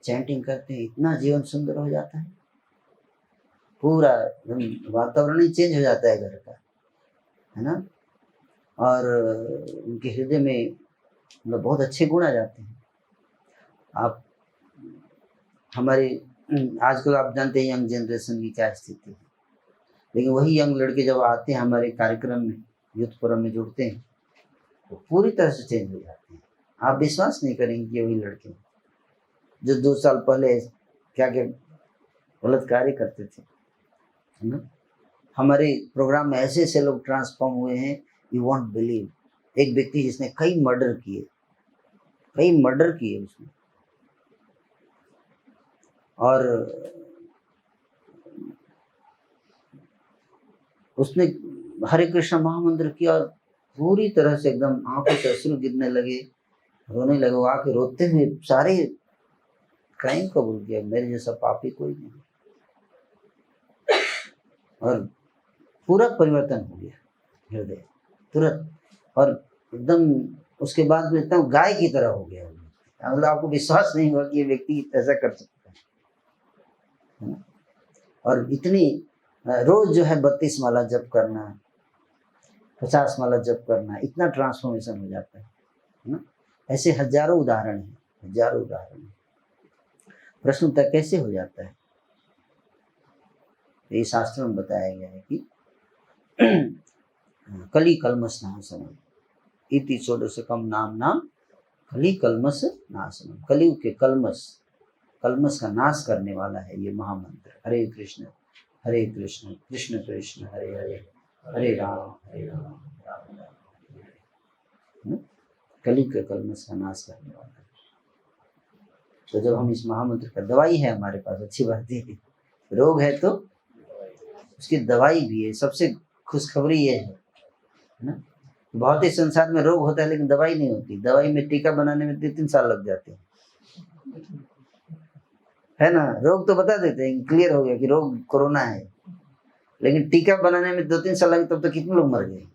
चैंटिंग करते हैं, इतना जीवन सुंदर हो जाता है, पूरा वातावरण ही चेंज हो जाता है घर का, है ना। और उनके हृदय में मतलब बहुत अच्छे गुण आ जाते हैं। आप हमारे आजकल आप जानते हैं यंग जनरेशन की क्या स्थिति है, लेकिन वही यंग लड़के जब आते हैं हमारे कार्यक्रम में, यूथ फोरम में जुड़ते हैं, तो पूरी तरह से चेंज हो जाते हैं। आप विश्वास नहीं करेंगे कि वही लड़के जो 2 साल पहले क्या क्या गलत कार्य करते थे, है ना। हमारे प्रोग्राम में ऐसे ऐसे लोग ट्रांसफॉर्म हुए हैं, यू वॉन्ट बिलीव। एक व्यक्ति जिसने कई मर्डर किए उसने, और उसने हरे कृष्ण महामंत्र किया और पूरी तरह से एकदम आंखों से अश्रु गिरने लगे, रोने लगे। वो आके रोते हुए सारे क्राइम कबूल किया, मेरे जैसा पापी कोई नहीं, और पूरा परिवर्तन हो गया हृदय तुरंत। और एकदम उसके बाद में एकदम गाय की तरह हो गया। मतलब आपको विश्वास नहीं हुआ कि ये व्यक्ति ऐसा कर सकता है ना। और इतनी रोज जो है 32 माला जप करना, 50 माला जप करना, इतना ट्रांसफॉर्मेशन हो जाता है ना। ऐसे हजारों उदाहरण हैं। प्रश्न उत्तर कैसे हो जाता है, ये शास्त्र में बताया गया है कि कली कलमस नाशनम इति षोडशकम नाम कली कलमस नाशनम। कलियुग के कलमस का नाश करने वाला है ये महामंत्र, हरे कृष्ण कृष्ण कृष्ण हरे हरे, हरे राम राम राम। कलियुग के कलमस का नाश करने वाला है। तो जब हम इस महामंत्र का, दवाई है हमारे पास, अच्छी बात है। रोग है तो उसकी दवाई भी है। सबसे खुशखबरी ये है ना, बहुत ही संसार में रोग होता है लेकिन दवाई नहीं होती। दवाई में टीका बनाने में 3 साल लग जाते हैं, है ना। रोग तो बता देते हैं, क्लियर हो गया कि रोग कोरोना है, लेकिन टीका बनाने में 2-3 साल लगे, तब तो कितने लोग मर गए।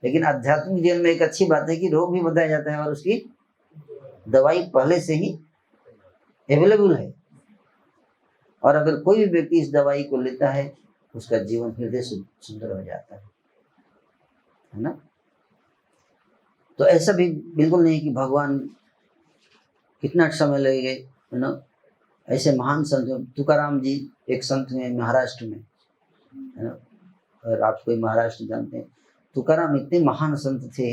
लेकिन आध्यात्मिक जीवन में एक अच्छी बात है कि रोग भी बताया जाता है और उसकी दवाई पहले से ही अवेलेबल है। और अगर कोई भी व्यक्ति इस दवाई को लेता है, उसका जीवन हृदय सुंदर हो जाता है ना। तो ऐसा भी बिल्कुल नहीं कि भगवान कितना समय लगेगा, है ना। ऐसे महान संत, तुकाराम जी एक संत हैं महाराष्ट्र में, है ना। और आप कोई महाराष्ट्र जानते हैं, तुकाराम इतने महान संत थे,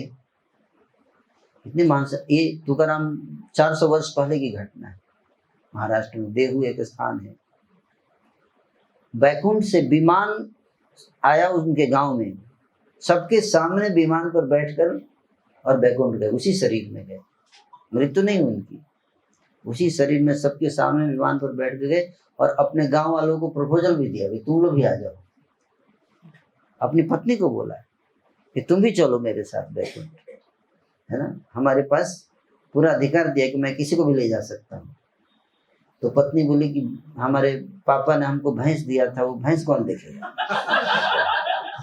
इतने महान संत। ये तुकाराम 400 वर्ष पहले की घटना है। महाराष्ट्र में देहू एक स्थान है, बैकुंठ से विमान आया उनके गांव में, सबके सामने विमान पर बैठकर और बैकुंठ गए, उसी शरीर में गए, मृत्यु नहीं उनकी, उसी शरीर में सबके सामने विमान पर बैठ गए। और अपने गांव वालों को प्रपोजल भी दिया कि तुम लोग भी आ जाओ। अपनी पत्नी को बोला कि तुम भी चलो मेरे साथ बैकुंठ, है ना। हमारे पास पूरा अधिकार दिया कि मैं किसी को भी ले जा सकता हूँ। तो पत्नी बोली कि हमारे पापा ने हमको भैंस दिया था, वो भैंस कौन देखेगा,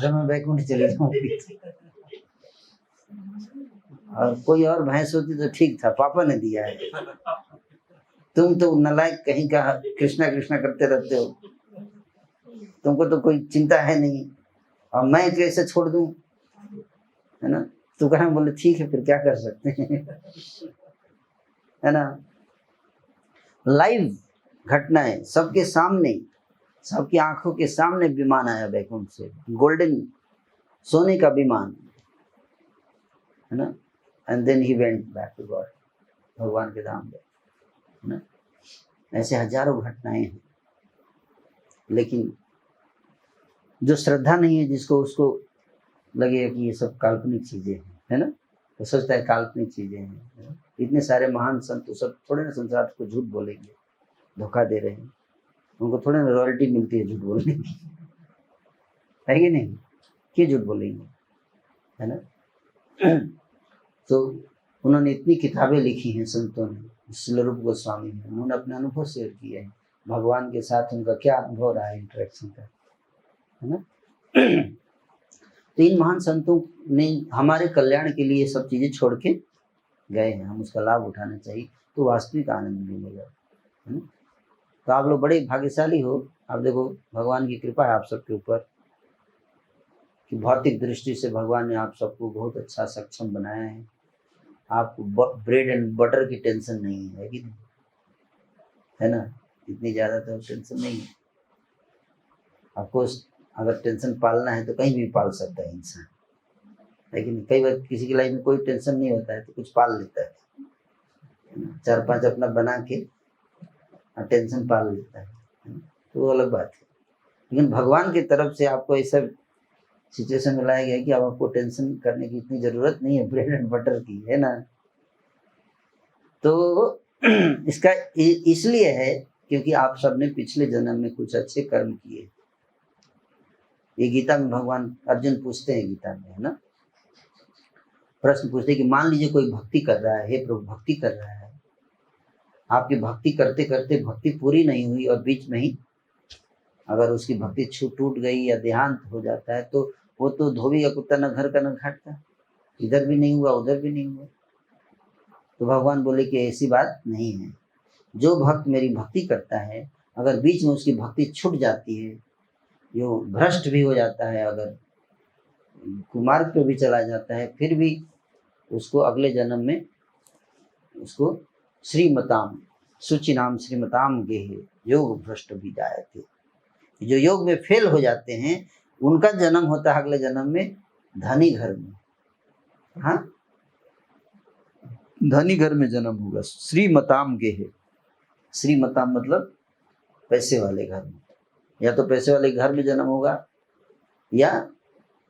जब मैं बैकुंठ चले जाऊंगी। और कोई और भैंस होती तो ठीक था, पापा ने दिया है, तुम तो नालायक कहीं का कृष्णा कृष्णा करते रहते हो, तुमको तो कोई चिंता है नहीं, और मैं कैसे छोड़ दूं, है ना। तो कहा, बोले ठीक है, फिर क्या कर सकते हैं, है ना। लाइव घटनाएं सबके सामने, सबकी आंखों के सामने विमान आया बैकुंठ से, गोल्डन सोने का विमान, है ना। And then he went back to God, भगवान के धाम गए, है ना। ऐसे हजारों घटनाएं हैं। लेकिन जो श्रद्धा नहीं है, जिसको, उसको लगेगा कि ये सब काल्पनिक चीजें हैं, है ना। तो सोचता है काल्पनिक चीजें हैं, है ना? इतने सारे महान संत तो सब थोड़े ना संसार को झूठ बोलेंगे, धोखा दे रहे हैं, उनको थोड़े ना रॉयल्टी मिलती है झूठ बोलने की, है कि नहीं, क्यों झूठ बोलेंगे, है ना। तो उन्होंने इतनी किताबें लिखी हैं संतों ने, श्रील रूप गोस्वामी ने, उन्होंने अपने अनुभव शेयर किए हैं, भगवान के साथ उनका क्या अनुभव रहा है इंटरेक्शन का, है ना। तो इन महान संतों ने हमारे कल्याण के लिए सब चीजें छोड़ के गए हैं, हम उसका लाभ उठाना चाहिए, तो वास्तविक आनंद मिलेगा, है ना। तो आप लोग बड़े भाग्यशाली हो। आप देखो, भगवान की कृपा है आप सबके ऊपर कि भौतिक दृष्टि से भगवान ने आप सबको बहुत अच्छा सक्षम बनाया है, आपको ब्रेड एंड बटर की टेंशन नहीं है कि नहीं, है ना, इतनी ज़्यादा तो टेंशन नहीं है आपको। अगर टेंशन पालना है तो कहीं भी पाल सकता है इंसान, लेकिन कई बार किसी की लाइफ में कोई टेंशन नहीं होता है तो कुछ पाल लेता है ना? 4-5 अपना बना के टेंशन पाल लेता है ना? तो वो अलग बात है। लेकिन भगवान की तरफ से आपको ऐसा सिचुएशन में लाया गया है कि अब आपको टेंशन करने की इतनी जरूरत नहीं है ब्रेड एंड बटर की, है ना। तो इसका इसलिए है क्योंकि आप सबने पिछले जन्म में कुछ अच्छे कर्म किए। ये गीता में भगवान अर्जुन पूछते हैं, गीता में है ना, प्रश्न पूछते हैं कि मान लीजिए कोई भक्ति कर रहा है, हे प्रभु भक्ति कर रहा है, आपकी भक्ति करते करते भक्ति पूरी नहीं हुई और बीच में ही अगर उसकी भक्ति टूट गई या देहांत हो जाता है तो वो तो धोबी का कुत्ता न घर का न घाट का, इधर भी नहीं हुआ उधर भी नहीं हुआ। तो भगवान बोले कि ऐसी बात नहीं है, जो भक्त मेरी भक्ति करता है अगर बीच में उसकी भक्ति छूट जाती है, जो भ्रष्ट भी हो जाता है, अगर कुमार्ग पे भी चला जाता है, फिर भी उसको अगले जन्म में उसको श्रीमताम शुचिनाम श्रीमताम गेहे योग भ्रष्ट भी जाए थे। जो योग में फेल हो जाते हैं उनका जन्म होता है अगले जन्म में धनी घर में। हाँ, धनी घर में जन्म होगा, श्रीमताम गेहे। श्रीमताम मतलब पैसे वाले घर में, या तो पैसे वाले घर में जन्म होगा या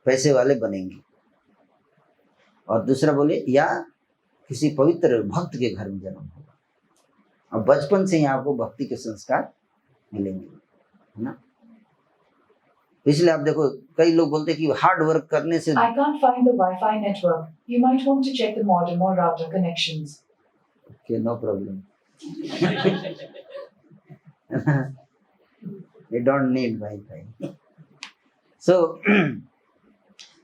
पैसे वाले बनेंगे, और दूसरा बोले या किसी पवित्र भक्त के घर में जन्म होगा। और बचपन से ही आपको भक्ति के संस्कार मिलेंगे, है ना। इसलिए आप देखो कई लोग बोलते हैं कि हार्ड वर्क करने से I can't find the Wi-Fi network. You might want to check the modem or router connections. Okay, no problem. You don't need Wi-Fi. So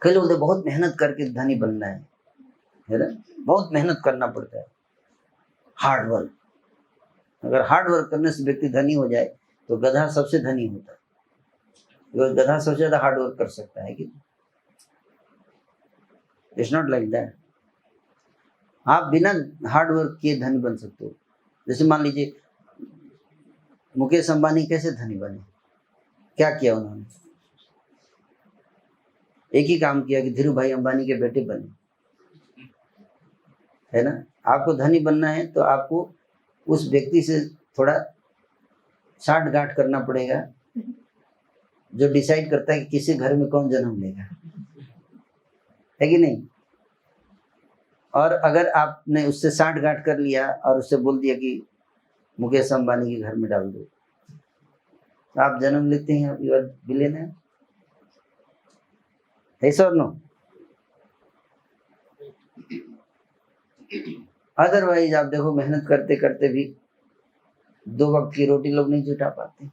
कई लोग बहुत मेहनत करके धनी बनना है ना, बहुत मेहनत करना पड़ता है, हार्ड वर्क। अगर हार्ड वर्क करने से व्यक्ति धनी हो जाए तो गधा सबसे धनी होता है, क्योंकि गधा सबसे ज्यादा हार्ड वर्क कर सकता है कि इट्स नॉट लाइक दैट। आप बिना हार्ड वर्क किए धनी बन सकते हो। जैसे मान लीजिए मुकेश अंबानी कैसे धनी बने, क्या किया उन्होंने, एक ही काम किया कि धीरू भाई अंबानी के बेटे बने, है ना। आपको धनी बनना है तो आपको उस व्यक्ति से थोड़ा साठ गांठ करना पड़ेगा जो डिसाइड करता है कि किसी घर में कौन जन्म लेगा, है कि नहीं। और अगर आपने उससे साठ गांठ कर लिया और उससे बोल दिया कि मुकेश अंबानी के घर में डाल दो, तो आप जन्म लेते हैं, यू आर बिलियनर, ऐसा और नो। अदरवाइज आप देखो मेहनत करते करते भी 2 वक्त की रोटी लोग नहीं जुटा पाते।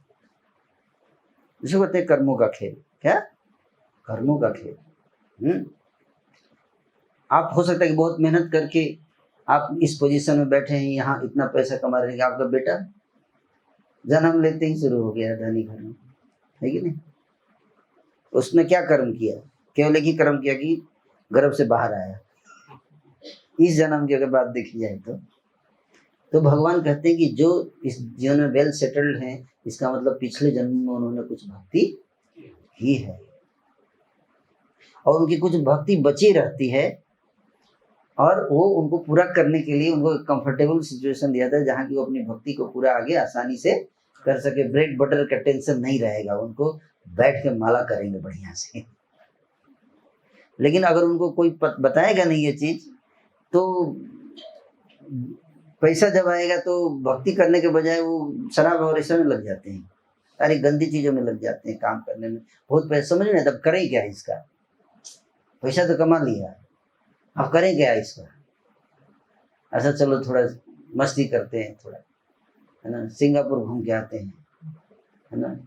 जिसे कहते हैं कर्मों का खेल। क्या? कर्मों का खेल। आप हो सकता है कि बहुत मेहनत करके आप इस पोजीशन में बैठे हैं, यहाँ इतना पैसा कमा रहे हैं, आपका बेटा जन्म लेते ही शुरू हो गया धनी घर में, है कि नहीं। उसने क्या कर्म किया, केवल एक ही कर्म किया कि गर्भ से बाहर आया। इस जन्म की अगर बात देखी जाए तो भगवान कहते हैं कि जो इस जीवन में वेल सेटल्ड हैं, इसका मतलब पिछले जन्म में उन्होंने कुछ भक्ति की है और उनकी कुछ भक्ति बची रहती है, और वो उनको पूरा करने के लिए उनको कंफर्टेबल सिचुएशन दिया था जहाँ की वो अपनी भक्ति को पूरा आगे आसानी से कर सके। ब्रेड बटर का टेंशन नहीं रहेगा, उनको बैठ के माला करेंगे बढ़िया से। लेकिन अगर उनको कोई बताएगा नहीं ये चीज, तो पैसा जब आएगा तो भक्ति करने के बजाय वो शराब और ऐसे में लग जाते हैं, सारी गंदी चीजों में लग जाते हैं, काम करने में बहुत पैसा। समझ में तब करें क्या इसका, पैसा तो कमा लिया, अब करें क्या इसका। ऐसा चलो थोड़ा मस्ती करते हैं, थोड़ा है ना, सिंगापुर घूम के आते हैं, है ना,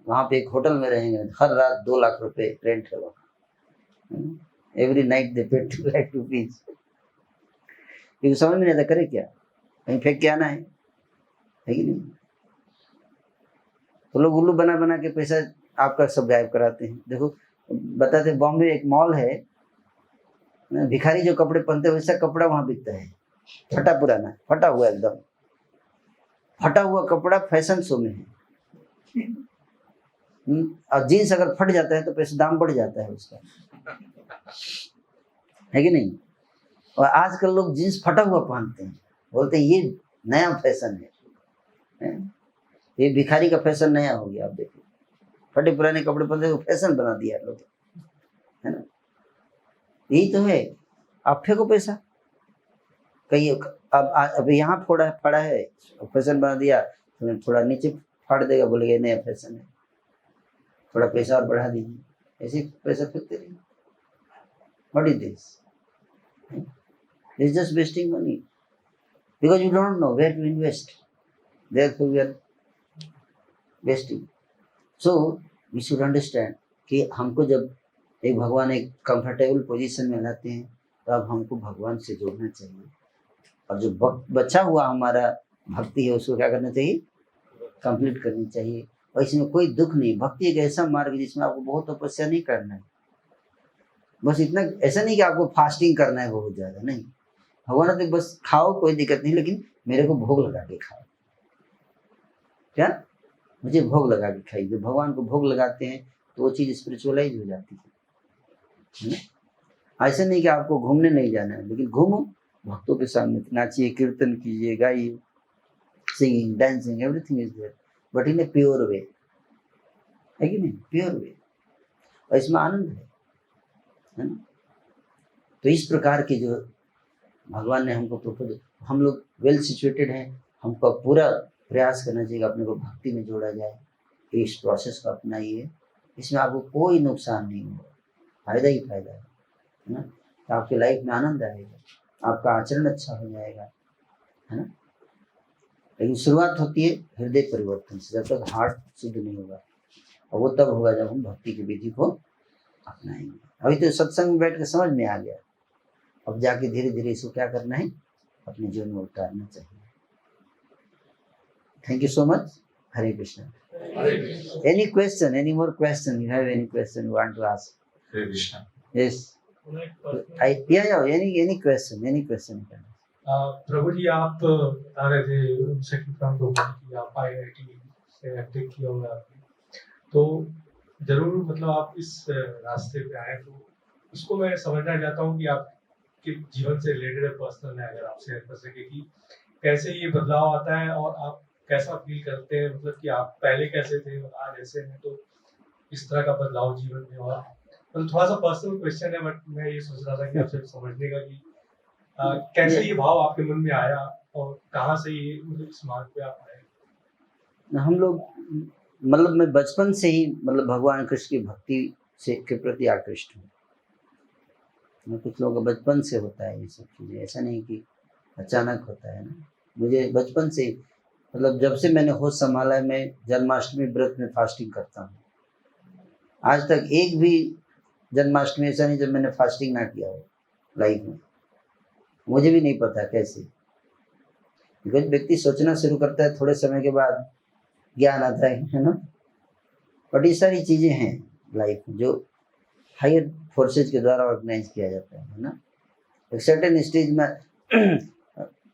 वहाँ पे एक होटल में रहेंगे, हर रात 2 लाख रुपए रेंट है वहाँ, एवरी नाइट दे पे 2 लाख रुपीज। क्योंकि समझ में नहीं आता करे क्या, कहीं फेंक के आना है कि नहीं। तो लोग उल्लू बना बना के पैसा आपका सब गायब कराते हैं। देखो बताते, बॉम्बे एक मॉल है, भिखारी जो कपड़े पहनते हैं वैसा कपड़ा वहां बिकता है, फटा पुराना, फटा हुआ एकदम, फटा हुआ कपड़ा फैशन शो में है। और जीन्स अगर फट जाता है तो पैसे दाम बढ़ जाता है उसका, है कि नहीं? और आजकल लोग जीन्स फटा हुआ पहनते हैं, बोलते हैं ये नया फैशन है। ये भिखारी का फैशन नया हो गया। आप देखिए फटे पुराने कपड़े पहनते फैशन बना दिया लोग, है ना? यही तो है। आप फेंको पैसा कहीं, अब यहाँ फड़ा है फैशन बना दिया, तो थोड़ा नीचे फाड़ देगा, बोलेगा नया फैशन है, थोड़ा पैसा और बढ़ा दीजिए, ऐसे पैसा फेंकते रहिए। What is this? It's just wasting money because you don't know where to invest, therefore we are wasting. So we should understand कि हमको जब एक भगवान एक कंफर्टेबल पोजीशन में लाते हैं तो अब हमको भगवान से जोड़ना चाहिए, और जो बचा हुआ हमारा भक्ति है उसको क्या करना चाहिए? कंप्लीट करनी चाहिए। और इसमें कोई दुख नहीं। भक्ति एक ऐसा मार्ग है जिसमें आपको बहुत तपस्या नहीं करना है, बस इतना, ऐसा नहीं कि आपको फास्टिंग करना है बहुत ज़्यादा, नहीं। भगवान तो बस खाओ कोई दिक्कत नहीं, लेकिन मेरे को भोग लगा के खाओ। क्या? मुझे भोग लगा के खाइए। जब भगवान को भोग लगाते हैं तो वो चीज़ स्पिरिचुअलाइज हो जाती है ना? ऐसा नहीं कि आपको घूमने नहीं जाना है, लेकिन घूमो, भक्तों के सामने नाचिए, कीर्तन कीजिए, गाइए, singing, dancing, everything is there, but in a pure way, है कि नहीं? प्योर वे, और इसमें आनंद है ना? तो इस प्रकार के जो भगवान ने हमको प्रपोज, हम लोग वेल सिचुएटेड हैं, हमको पूरा प्रयास करना चाहिए अपने को भक्ति में जोड़ा जाए। इस प्रोसेस को अपनाइए, इसमें आपको कोई नुकसान नहीं होगा, फायदा ही फायदा है ना? तो आपकी लाइफ में आनंद आएगा, आपका आचरण अच्छा हो जाएगा, है ना? लेकिन शुरुआत होती है हृदय परिवर्तन से, जब तक हार्ट शुद्ध नहीं होगा, और वो तब होगा जब हम भक्ति की विधि को अपनाएंगे। अभी तो सत्संग में बैठ के समझ में आ गया, अब जाके धीरे धीरे इसको क्या करना है? अपने जीवन में उतारना चाहिए। Thank you so much. Hare Krishna. Any question? Any more question? You have any question you want to ask? Hare Krishna. Yes. Any question? Any question? प्रभु जी, आप बता रहे थे सेकंड राउंड की आप IIT से एमटेक किया हुआ आपने, तो जरूर मतलब आप इस रास्ते पे आए, तो इसको मैं समझना चाहता हूँ कि आपके जीवन से रिलेटेड पर्सनल है, अगर आप शेयर कर सके कि कैसे ये बदलाव आता है और आप कैसा फील करते हैं, मतलब कि आप पहले कैसे थे और आज ऐसे हैं, तो इस तरह का बदलाव जीवन में। और मतलब थोड़ा सा पर्सनल क्वेश्चन है, बट मैं ये सोच रहा था कि आपसे समझने का कि कैसे ये भाव आपके मन में आया और कहाँ से ये मतलब इस मार्ग पे आप आए। हम लोग मतलब मैं बचपन से ही मतलब भगवान कृष्ण की भक्ति से के प्रति आकृष्ट हूँ। कुछ लोगों का बचपन से होता है ये सब चीज़ें, ऐसा नहीं कि अचानक होता है ना। मुझे बचपन से मतलब जब से मैंने होश संभाला है, मैं जन्माष्टमी व्रत में फास्टिंग करता हूँ। आज तक एक भी जन्माष्टमी ऐसा नहीं जब मैंने फास्टिंग ना किया हो लाइफ में। मुझे भी नहीं पता कैसे, बिकॉज व्यक्ति सोचना शुरू करता है, थोड़े समय के बाद ज्ञान आता है ना। बट ये सारी चीज़ें हैं लाइफ में जो हायर फोर्सेज के द्वारा ऑर्गेनाइज किया जाता है ना। एक सर्टेन स्टेज में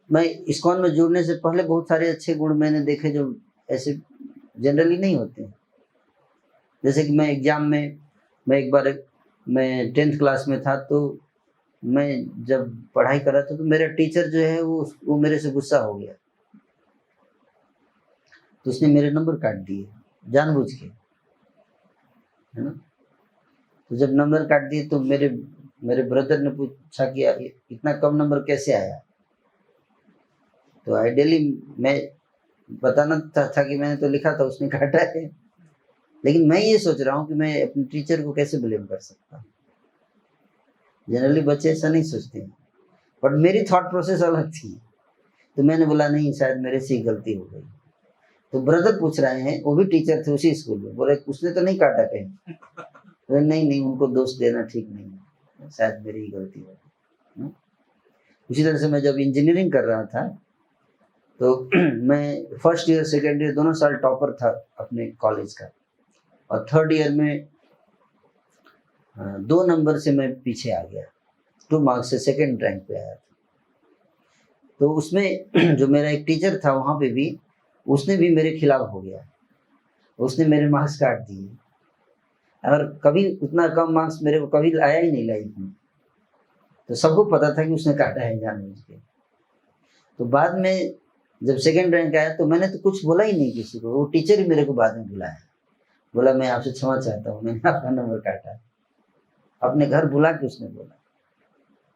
मैं इस्कॉन में जुड़ने से पहले बहुत सारे अच्छे गुण मैंने देखे जो ऐसे जनरली नहीं होते हैं। जैसे कि मैं एग्ज़ाम में, मैं एक बार मैं 10th क्लास में था, तो मैं जब पढ़ाई कर रहा था तो मेरा टीचर जो है वो मेरे से गुस्सा हो गया, तो उसने मेरे नंबर काट दिए जानबूझ के, है ना। तो जब नंबर काट दिए तो मेरे ब्रदर ने पूछा कि इतना कम नंबर कैसे आया। तो आइडियली मैं बताना था कि मैंने तो लिखा था, उसने काटा है। लेकिन मैं ये सोच रहा हूँ कि मैं अपने टीचर को कैसे ब्लेम कर सकता हूँ। जनरली बच्चे ऐसा नहीं सोचते हैं, बट मेरी थॉट प्रोसेस अलग थी। तो मैंने बोला नहीं, शायद मेरे से ही गलती हो गई। तो ब्रदर पूछ रहे हैं, वो भी टीचर थे उसी स्कूल में, बोले उसने तो नहीं काटा कहीं। तो नहीं, उनको दोष देना ठीक नहीं है, शायद मेरी ही गलती हो गई। उसी तरह से मैं जब इंजीनियरिंग कर रहा था तो मैं फर्स्ट ईयर सेकेंड ईयर दोनों साल टॉपर था अपने कॉलेज का, और थर्ड ईयर में 2 नंबर से मैं पीछे आ गया। 2 मार्क्स से सेकंड रैंक पे आया था। तो उसमें जो मेरा एक टीचर था वहाँ पे भी, उसने भी मेरे खिलाफ हो गया, उसने मेरे मार्क्स काट दिए। और कभी उतना कम मार्क्स मेरे को कभी आया ही नहीं लाइफ में, तो सबको पता था कि उसने काटा है जानबूझ के। तो बाद में जब सेकंड रैंक आया तो मैंने तो कुछ बोला ही नहीं किसी को, वो टीचर ही मेरे को बाद में बुलाया, बोला मैं आपसे क्षमा चाहता हूँ, मैंने आपका नंबर काटा। अपने घर बुला के उसने बोला,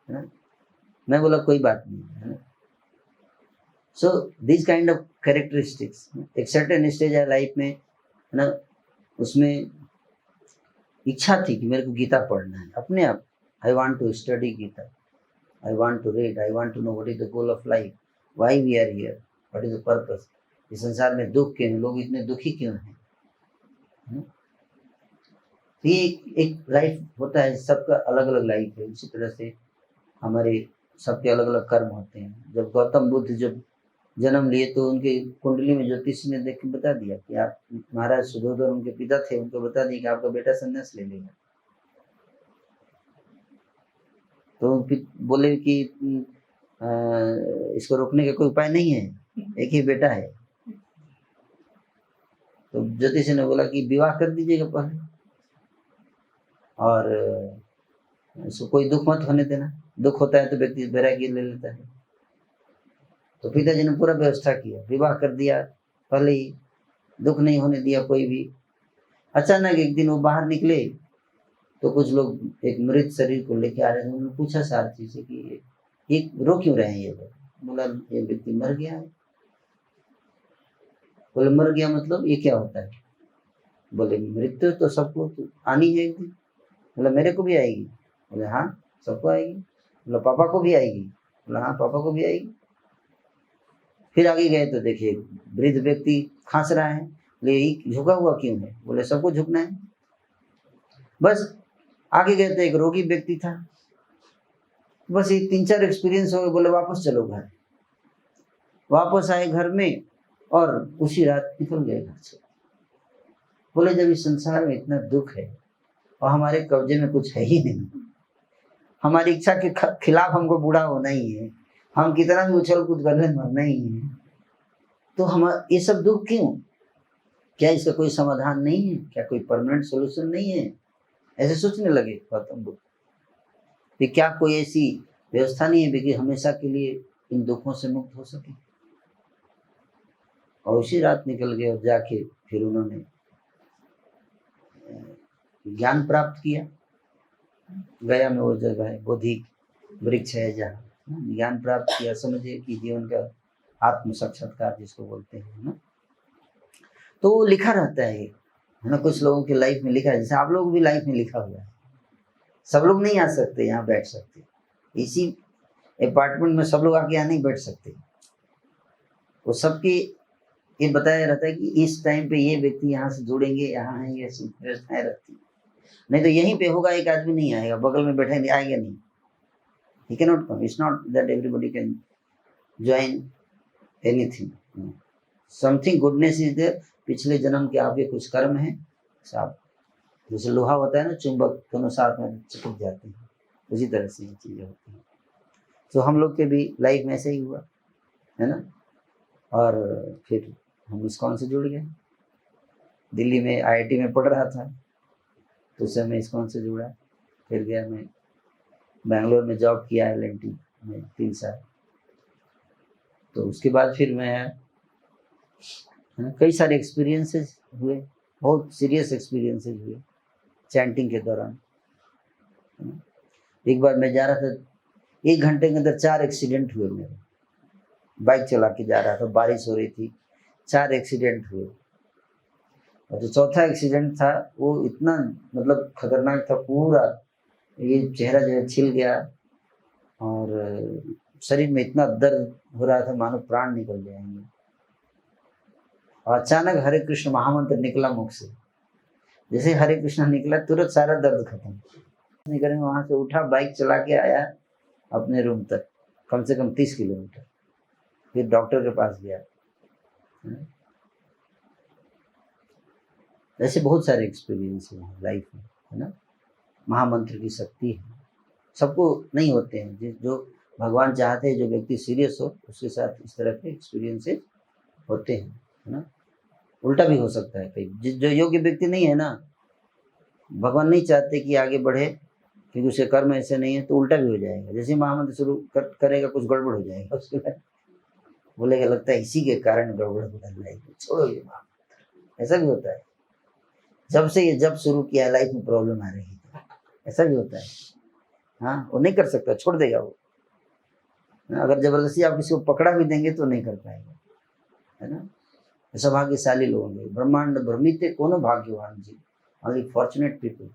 है ना। मैं बोला कोई बात नहीं, है ना। So this kind of characteristics, एक सर्टेन स्टेज है लाइफ में, है ना, उसमें इच्छा थी कि मेरे को गीता पढ़ना है अपने आप। I want to study Gita, I want to read, I want to know what is the goal of life, why we are here, what is the purpose. इस संसार में दुख क्यों है, लोग इतने दुखी क्यों हैं, है ना? ये एक लाइफ होता है, सबका अलग अलग लाइफ है। इसी तरह से हमारे सबके अलग अलग कर्म होते हैं। जब गौतम बुद्ध जब जन्म लिए तो उनके कुंडली में ज्योतिषी ने देख के बता दिया कि आप, महाराज सुधोधन उनके पिता थे, उनको बता दिया कि आपका बेटा संन्यास ले लेगा। तो बोले कि इसको रोकने का कोई उपाय नहीं है, एक ही बेटा है। तो ज्योतिषी ने बोला कि विवाह कर दीजिएगा पहले, और इसको कोई दुख मत होने देना, दुख होता है तो व्यक्ति वैराग्य ले लेता है। तो पिताजी ने पूरा व्यवस्था किया, विवाह कर दिया पहले ही, दुख नहीं होने दिया कोई भी। अचानक एक दिन वो बाहर निकले तो कुछ लोग एक मृत शरीर को लेके आ रहे थे। उन्होंने पूछा सारथी से कि ये रो क्यों रहे हैं ये लोग। बोला ये व्यक्ति मर गया है। बोले मर गया मतलब ये क्या होता है। बोले मृत्यु तो सबको तो आनी है एक दिन। बोला मेरे को भी आएगी। बोले हाँ सबको आएगी। बोला पापा को भी आएगी। बोला हाँ पापा को भी आएगी। फिर आगे गए तो देखिए वृद्ध व्यक्ति खांस रहा है, बोले यही झुका हुआ क्यों है। बोले सबको झुकना है। बस आगे गए तो एक रोगी व्यक्ति था। बस ये 3-4 एक्सपीरियंस हो गए। बोले वापस चलो घर। वापस आए घर में और उसी रात निकल गए घर से। बोले जब इस संसार में इतना दुख है और हमारे कब्जे में कुछ है ही नहीं, हमारी इच्छा के खिलाफ हमको बूढ़ा होना ही है, हम कितना भी उछल कूद कर ले मरना ही है, तो हम ये सब दुख क्यों। क्या इसका कोई समाधान नहीं है, क्या कोई परमानेंट सॉल्यूशन नहीं है। ऐसे सोचने लगे गौतम बुद्ध कि क्या कोई ऐसी व्यवस्था नहीं है कि हमेशा के लिए इन दुखों से मुक्त हो सके। और उसी रात निकल गए और जाके फिर उन्होंने ज्ञान प्राप्त किया। गया में वो जगह है, बोधि वृक्ष है जहाँ ज्ञान प्राप्त किया। समझिए कि जीवन का आत्म साक्षात्कार जिसको बोलते हैं ना। तो वो लिखा रहता है ना, कुछ लोगों की लाइफ में लिखा है, जैसे आप लोग भी लाइफ में लिखा हुआ है। सब लोग नहीं आ सकते यहाँ बैठ सकते, इसी अपार्टमेंट में सब लोग आके यहाँ नहीं बैठ सकते। वो सबकी ये बताया रहता है कि इस टाइम पे ये व्यक्ति यहाँ से जुड़ेंगे, यहाँ है, ये व्यवस्थाएं रहती है। नहीं तो यहीं पे होगा, एक आदमी नहीं आएगा, बगल में बैठेंगे, आएगा नहीं। He cannot come. It's not that everybody can join anything. Something goodness is there. पिछले जन्म के आपके कुछ कर्म हैं, साथ जैसे लोहा होता है ना, चुंबक दोनों साथ में चिपक जाते हैं, उसी तरह से ये चीज़ें होती हैं। तो हम लोग के भी लाइफ में ऐसे ही हुआ है ना। और फिर हम ISKCON से जुड़ गए। दिल्ली में IIT में पढ़ रहा था तो उससे मैं ISKCON से जुड़ा। फिर गया मैं बैंगलोर में जॉब किया LNT में 3 साल। तो उसके बाद फिर मैं कई सारे एक्सपीरियंसेस हुए, बहुत सीरियस एक्सपीरियंसेस हुए चैंटिंग के दौरान। एक बार मैं जा रहा था, 1 घंटे के अंदर 4 एक्सीडेंट हुए मेरे। बाइक चला के जा रहा था, बारिश हो रही थी, 4 एक्सीडेंट हुए। और जो चौथा एक्सीडेंट था वो इतना मतलब खतरनाक था, पूरा ये चेहरा जो है छिल गया और शरीर में इतना दर्द हो रहा था मानो प्राण निकल जाएंगे। और अचानक हरे कृष्ण महामंत्र निकला मुख से। जैसे हरे कृष्ण निकला तुरंत सारा दर्द खत्म। निकल वहां से उठा, बाइक चला के आया अपने रूम तक, कम से कम 30 किलोमीटर। फिर डॉक्टर के पास गया। ऐसे बहुत सारे एक्सपीरियंस हैं लाइफ में, है ना। महामंत्र की शक्ति है, सबको नहीं होते हैं। जो भगवान चाहते हैं जो व्यक्ति सीरियस हो उसके साथ इस तरह के एक्सपीरियंसेस होते हैं, है ना। उल्टा भी हो सकता है कई, जो योग्य व्यक्ति नहीं है ना, भगवान नहीं चाहते कि आगे बढ़े क्योंकि उसके कर्म ऐसे नहीं है, तो उल्टा भी हो जाएगा। जैसे महामंत्र शुरू करेगा कुछ गड़बड़ हो जाएगा, उसके बाद बोलेगा लगता है इसी के कारण गड़बड़ हो रहा है, छोड़ो ये महामंत्र। ऐसा भी होता है, जब से ये जब शुरू किया है लाइफ में प्रॉब्लम आ रही है, ऐसा भी होता है। हाँ, वो नहीं कर सकता, छोड़ देगा वो। अगर जबरदस्ती आप किसी को पकड़ा भी देंगे तो नहीं कर पाएगा, है ना। ऐसा भाग्यशाली लोग होंगे, ब्रह्मांड भ्रमिते कोनो भाग्यवान जी, ओनली फॉर्चुनेट पीपल,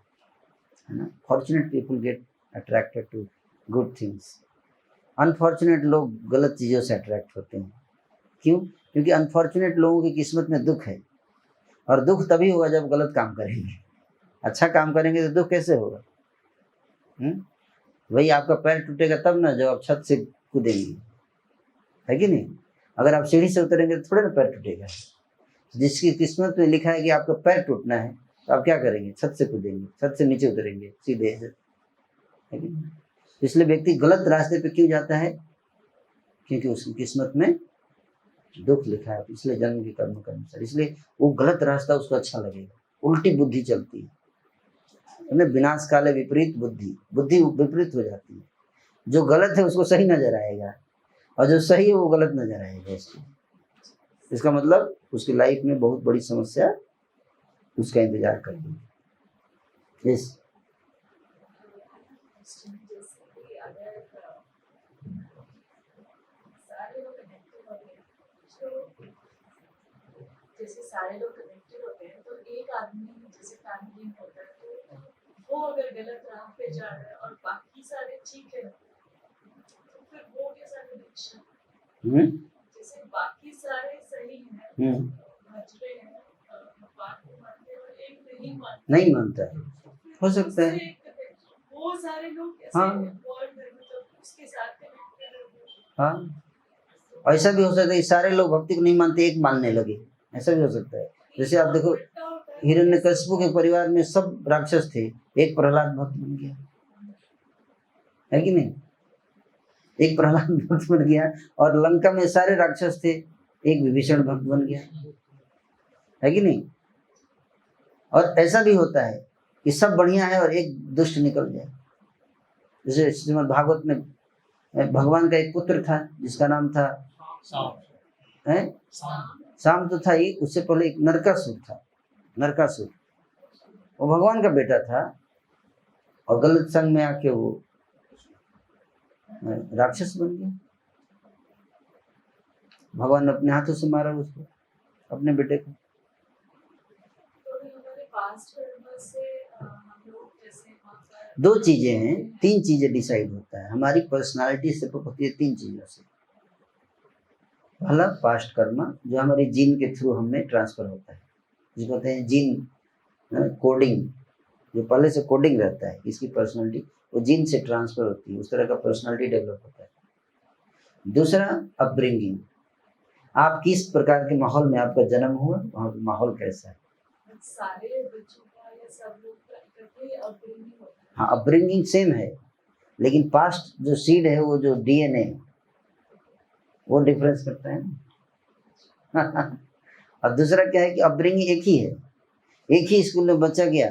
है ना। Fortunate people get attracted to good things. Unfortunate लोग गलत चीज़ों से अट्रैक्ट होते हैं। क्यों? क्योंकि अनफॉर्चुनेट लोगों की किस्मत में दुख है, और दुख तभी होगा जब गलत काम करेंगे। अच्छा काम करेंगे तो दुख कैसे होगा? वही आपका पैर टूटेगा तब ना जब आप छत से कूदेंगे, है कि नहीं। अगर आप सीढ़ी से उतरेंगे तो थोड़े ना पैर टूटेगा। जिसकी किस्मत में लिखा है कि आपका पैर टूटना है तो आप क्या करेंगे? छत से कूदेंगे, छत से नीचे उतरेंगे सीधे, है कि नहीं। इसलिए व्यक्ति गलत रास्ते पे क्यों जाता है? क्योंकि उसकी किस्मत में दुख लिखा है, इसलिए जन्म के कर्म के अनुसार, इसलिए वो गलत रास्ता उसको अच्छा लगेगा। उल्टी बुद्धि चलती है, विनाश काले विपरीत बुद्धि, बुद्धि विपरीत हो जाती है। जो गलत है उसको सही नजर आएगा, और जो सही है वो गलत नजर आएगा उसको। इसका मतलब उसकी लाइफ में बहुत बड़ी समस्या उसका इंतजार कर रही है। यस, जैसे सारे लोग कनेक्टेड होते हैं तो एक आदमी जैसे फैमिली होता है तो वो अगर गलत राह पे जा रहा है और बाकी सारे ठीक है तो फिर वो कैसा कनेक्शन? जैसे बाकी सारे सही हैं, भज रहे हैं, बात को मानते हैं और एक नहीं मानता है, हो सकता है। वो सारे लोग कैसे इन्वॉल्व है, मतलब उसके साथ कनेक्टेड है। हाँ, ऐसा भी हो सकता है सारे लोग भक्ति को नहीं मानते, एक मानने लगे, ऐसा भी हो सकता है। जैसे आप देखो हिरण्यकशिपु के परिवार में सब राक्षस थे, एक प्रहलाद भक्त बन गया, है कि नहीं। एक प्रहलाद भक्त बन गया, और लंका में सारे राक्षस थे, एक विभीषण भक्त बन गया, है कि नहीं। और ऐसा भी होता है कि सब बढ़िया है और एक दुष्ट निकल जाए। जैसे श्रीमद् भागवत में भगवान का एक पुत्र था जिसका नाम था साम तो था ही, उससे पहले एक नरकासुर था। नरकासुर वो भगवान का बेटा था, और गलत संग में आके वो राक्षस बन गया। भगवान ने अपने हाथों से मारा उसको, अपने बेटे को। दो चीजें हैं, तीन चीजें डिसाइड होता है हमारी पर्सनालिटी से, होती है तीन चीजों से। पहला पास्ट कर्मा, जो हमारी जीन के थ्रू हमें ट्रांसफर होता है, जिसको कहते हैं जीन कोडिंग, जो पहले से कोडिंग रहता है इसकी पर्सनालिटी, वो जीन से ट्रांसफर होती है, उस तरह का पर्सनालिटी डेवलप होता है। दूसरा अपब्रिंगिंग, आप किस प्रकार के माहौल में आपका जन्म हुआ, वहाँ का माहौल कैसा है। सारे बच्चों का या सब लोग का इकट्ठे अपब्रिंगिंग होता है। हाँ, अपब्रिंगिंग सेम है, लेकिन पास्ट जो सीड है, वो जो डीएनए, वो डिफरेंस करता है ना। और दूसरा क्या है कि अपब्रिंगिंग एक ही है, एक ही स्कूल में बच्चा गया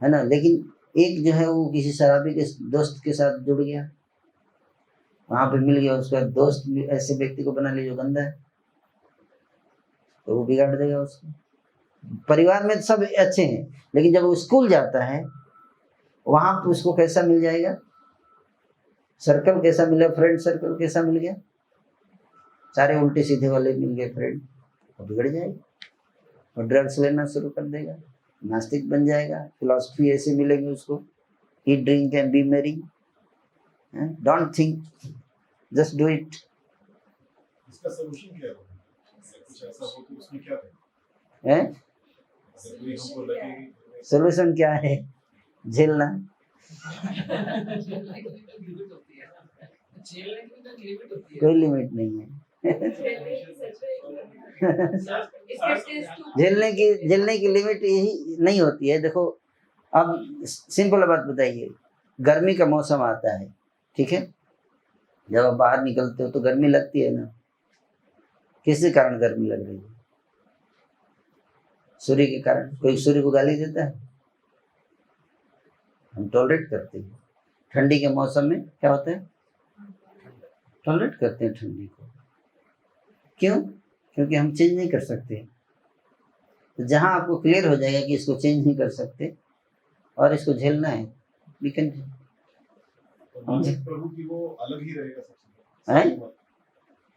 है ना, लेकिन एक जो है वो किसी शराबी के दोस्त के साथ जुड़ गया, वहां पे मिल गया, उसका दोस्त ऐसे व्यक्ति को बना लिया जो गंदा है, तो वो बिगाड़ देगा उसको। परिवार में सब अच्छे हैं, लेकिन जब वो स्कूल जाता है वहां पे उसको कैसा मिल जाएगा, सर्कल कैसा मिला, फ्रेंड सर्कल कैसा मिल गया, सारे उल्टे सीधे वाले मिल गए फ्रेंड, वो बिगड़ जाएगा और ड्रग्स लेना शुरू कर देगा, नास्तिक बन जाएगा। फिलॉसफी ऐसे मिलेंगे उसको, eat drink and B Mary, don't think, just do it. इसका सॉल्यूशन क्या है? कुछ ऐसा हो तो उसमें क्या है? कोई हमको लगे सॉल्यूशन क्या है? झेलना। कोई लिमिट नहीं है। झेलने की लिमिट यही नहीं होती है। देखो अब सिंपल बात बताइए, गर्मी का मौसम आता है, ठीक है, जब आप बाहर निकलते हो तो गर्मी लगती है ना, किसी कारण गर्मी लग रही है? सूर्य के कारण। कोई सूर्य को गाली देता है? हम टॉलरेट करते हैं। ठंडी के मौसम में क्या होता है? टॉलरेट करते हैं ठंडी को। क्यों? क्योंकि हम चेंज नहीं कर सकते। तो जहां आपको क्लियर हो जाएगा कि इसको चेंज नहीं कर सकते और इसको झेलना है, वी कैन। प्रभु की वो अलग ही रहेगा सबसे, हैं?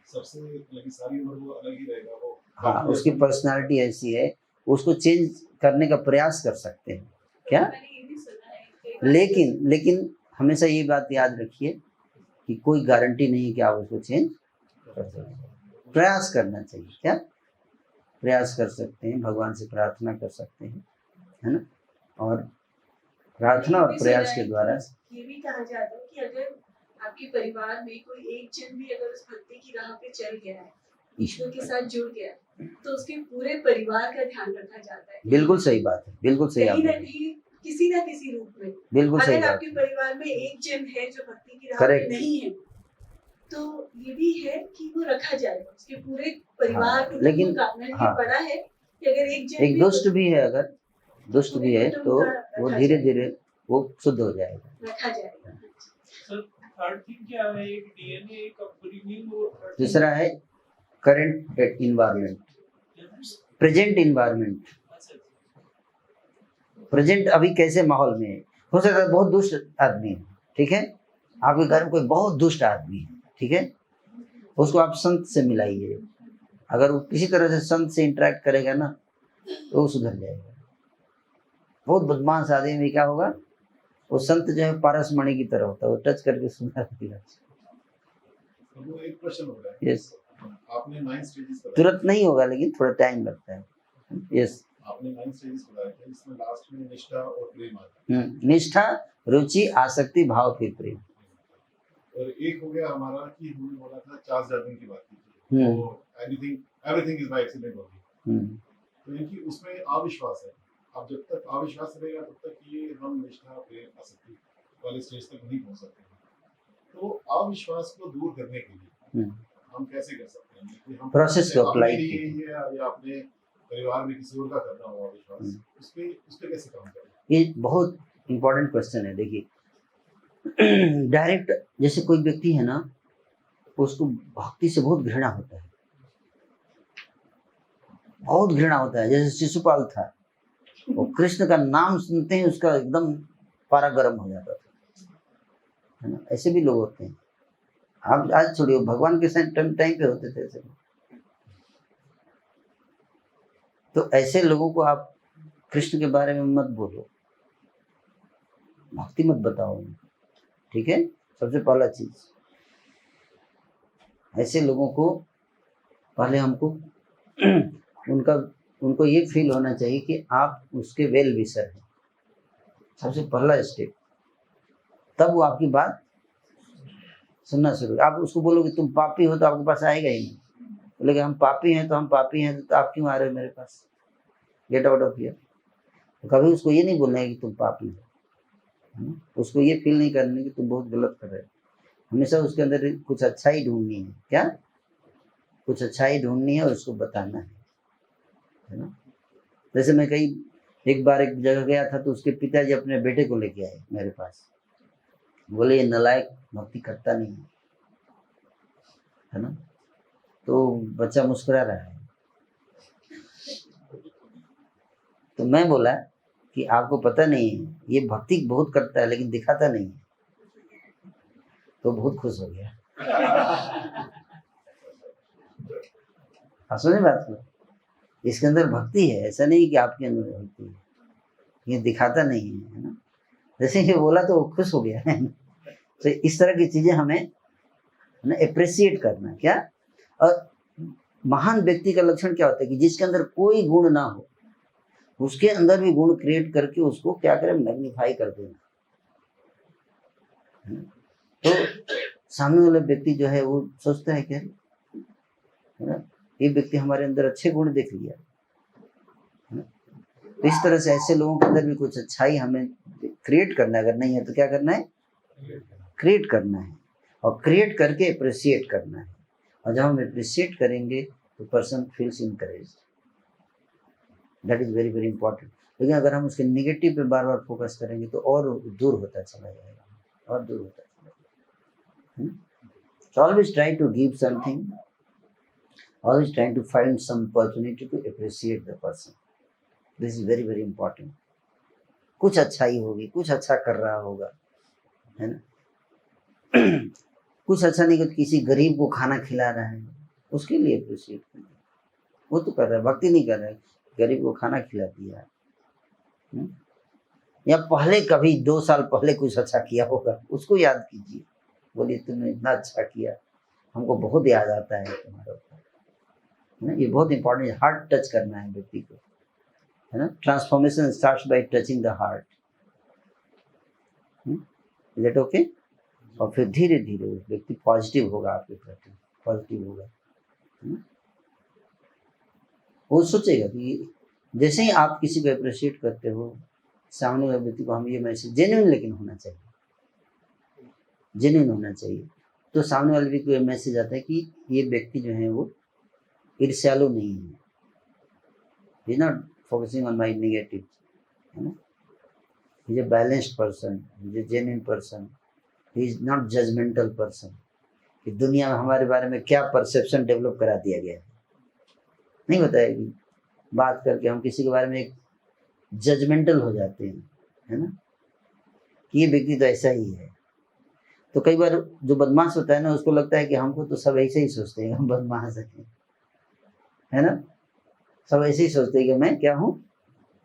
सबसे लगी सारी उम्र वो अलग ही रहेगा वो। हाँ, उसकी पर्सनालिटी ऐसी है, उसको चेंज करने का प्रयास कर सकते हैं क्या? मैंने ये भी सुना है कई बार। लेकिन हमेशा ये बात याद रखिए कि कोई गारंटी नहीं है कि आप उसको चेंज कर सकते हैं। प्रयास करना चाहिए। क्या प्रयास कर सकते हैं? भगवान से प्रार्थना कर सकते हैं, है ना? और प्रार्थना और प्रयास के द्वारा ये भी कहा जाता है कि अगर आपके परिवार में कोई एक जन भी अगर उस भक्ति की राह पे चल गया है, ईश्वर के साथ जुड़ गया है, तो उसके पूरे परिवार का ध्यान रखा जाता है। बिल्कुल सही बात है, बिल्कुल सही कहीं ना आपने, कहीं किसी ना किसी रूप में बिल्कुल सही अगर बात आपके है। परिवार में एक जन है जो भक्ति की राह पे Correct. नहीं है, तो ये भी है कि वो रखा जाएगा उसके पूरे परिवार हाँ, को। लेकिन ये हाँ, बड़ा है कि अगर एक जन एक भी दुष्ट भी है, अगर दुष्ट भी है तो वो धीरे धीरे वो शुद्ध हो जाएगा। रखा जाएगा। सर थर्ड थिंग क्या है? एक डीएनए, एक अपब्रिंगिंग और दूसरा है current environment, present environment. Present अभी कैसे माहौल में है। हो सकता है बहुत दुष्ट आदमी है, ठीक है, आपके घर में कोई बहुत दुष्ट आदमी है, ठीक है, उसको आप संत से मिलाइए। अगर वो किसी तरह से संत से इंटरेक्ट करेगा ना तो वो सुधर जाएगा। बहुत बदमाश आदमी में क्या होगा, वो संत जो है पारस मणि की तरह होता है, वो टच करके सुधर देगा। वो एक प्रश्न हो रहा है। यस, आपने 9 स्टेजेस बताए, तुरंत नहीं होगा लेकिन थोड़ा टाइम लगता है। यस, आपने 9 स्टेजेस बताए थे, इसमें लास्ट में निष्ठा और प्रेम आता है। निष्ठा, रुचि, आसक्ति, भाव, फिर प्रेम। और एक हो गया हमारा कि हमने बोला था चार्ल्स डार्विन की बात की थी, हम्म। तो everything is by accident only. हम्म, तो इनकी उसमें अविश्वास है। अब जब तक अविश्वास रहेगा तब तक ये हम निष्ठा प्रेम आसक्ति वाले स्टेज तक नहीं पहुंच सकते हैं। तो अविश्वास को दूर करने के लिए हम कैसे कर सकते हैं कि हम प्रोसेस को अप्लाई अपने कीजिए। लिए या अपने परिवार में किसी और का करना हो अविश्वास, उस पे कैसे काम करें? ये बहुत इंपॉर्टेंट क्वेश्चन है। देखिए, डायरेक्ट जैसे कोई व्यक्ति है ना, उसको भक्ति से बहुत घृणा होता है, बहुत घृणा होता है। जैसे शिशुपाल था, वो कृष्ण का नाम सुनते ही उसका एकदम पारा गर्म हो जाता था, है ना? ऐसे भी लोग होते हैं। आप आज छोड़िए, भगवान के टाइम पे होते थे ऐसे लोग। तो ऐसे लोगों को आप कृष्ण के बारे में मत बोलो, भक्ति मत बताओ, ठीक है। सबसे पहला चीज, ऐसे लोगों को पहले हमको उनको ये फील होना चाहिए कि आप उसके वेल विशर हैं, सबसे पहला स्टेप। तब वो आपकी बात सुनना शुरू। आप उसको बोलोगे तुम पापी हो तो आपके पास आएगा ही नहीं। बोलेगा हम पापी हैं तो हम पापी हैं तो आप क्यों आ रहे हो मेरे पास, गेट आउट ऑफ हियर। तो कभी उसको ये नहीं बोलना है कि तुम पापी हो, उसको ये फील नहीं करना कि तुम बहुत गलत कर रहे हो। हमेशा उसके अंदर कुछ अच्छाई ढूंढनी है। क्या? कुछ अच्छाई ढूंढनी है और उसको बताना है ना। जैसे मैं एक बार एक जगह गया था तो उसके पिताजी अपने बेटे को लेके आए मेरे पास, बोले ये नलायक भक्ति करता नहीं है ना। तो बच्चा मुस्कुरा रहा है, तो मैं बोला कि आपको पता नहीं है ये भक्ति बहुत करता है लेकिन दिखाता नहीं है। तो बहुत खुश हो गया। समझे बात को? इसके अंदर भक्ति है, ऐसा नहीं कि आपके अंदर भक्ति है, ये दिखाता नहीं है ना। जैसे ये बोला तो वो खुश हो गया है। तो इस तरह की चीजें हमें ना अप्रिशिएट करना। क्या? और महान व्यक्ति का लक्षण क्या होता है कि जिसके अंदर कोई गुण ना हो उसके अंदर भी गुण क्रिएट करके उसको क्या करें, मैग्नीफाई कर देना। तो सामने वाला व्यक्ति जो है वो सोचता है क्या, है ना, ये व्यक्ति हमारे अंदर अच्छे गुण देख लिया, है ना? तो इस तरह से ऐसे लोगों के अंदर भी कुछ अच्छाई हमें क्रिएट करना है, अगर नहीं है तो क्या करना है, क्रिएट करना है, और क्रिएट करके अप्रिशिएट करना है। और जब हम अप्रिशिएट करेंगे तो person feels encourage, that is very very important. लेकिन अगर हम उसके निगेटिव पे बार बार फोकस करेंगे तो और दूर होता चला जाएगा, और दूर होता चला जाएगा। So always try to give something, always trying to find some opportunity to appreciate the person. This is very very important. कुछ अच्छाई होगी, कुछ अच्छा कर रहा होगा, है ना। कुछ अच्छा नहीं, किसी गरीब को खाना खिला रहा है, उसके लिए अप्रिशिएट करें। वो तो कर रहा है, भक्ति नहीं कर रहा है, गरीब को खाना खिला दिया। या पहले कभी 2 साल पहले कुछ अच्छा किया होगा, उसको याद कीजिए, बोलिए तुमने इतना अच्छा किया, हमको बहुत याद आता है तुम्हारा ऊपर, है ना। ये बहुत इंपॉर्टेंट है, हार्ट टच करना है व्यक्ति को, है ना। Transformation starts bye touching the heart, is that okay. और फिर धीरे धीरे व्यक्ति पॉजिटिव होगा आपके प्रति, पॉजिटिव होगा, है ना। वो सोचेगा कि जैसे ही आप किसी को अप्रिशिएट करते हो, सामने वाले व्यक्ति को हम ये मैसेज जेन्युइन लेकिन होना चाहिए, जेन्युइन होना चाहिए, तो सामने वाले व्यक्ति को ये मैसेज आता है कि ये व्यक्ति जो है वो ईर्ष्यालु नहीं है, he is not focusing on my negative, है ना। He is a balanced person, he is a genuine person, he is not judgmental person, कि दुनिया में हमारे बारे में क्या परसेप्शन डेवलप करा दिया गया है, नहीं बताएगी। बात करके हम किसी के बारे में एक जजमेंटल हो जाते हैं, है ना, कि ये व्यक्ति तो ऐसा ही है। तो कई बार जो बदमाश होता है ना, उसको लगता है कि हमको तो सब ऐसे ही सोचते हैं, हम बदमाश हैं, है ना। सब ऐसे ही सोचते हैं कि मैं क्या हूँ,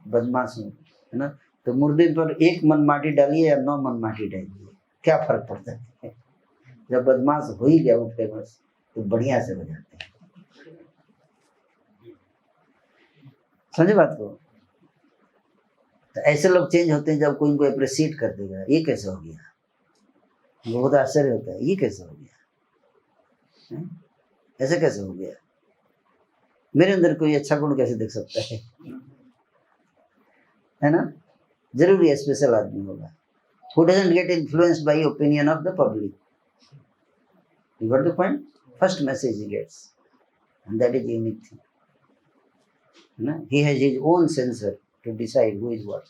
बदमाश हूँ, है ना। तो मुर्दे पर 1 मन माटी डालिए या 9 मन माटी डालिए, क्या फर्क पड़ता है। जब बदमाश हो ही गया वो फेमस, तो बढ़िया से हो जाते हैं। समझे बात को। तो ऐसे लोग चेंज होते हैं जब कोई इनको अप्रिशिएट कर देगा, ये कैसे हो गया, बहुत आश्चर्य होता है, ये कैसे हो गया, ऐसे कैसे हो गया, मेरे अंदर कोई अच्छा गुण कैसे देख सकता है ना। जरूर ये स्पेशल आदमी होगा, who doesn't get influenced by opinion of the public. You got the point? First message he gets, and that is the unique thing. ना, he has his own sensor to decide who is what.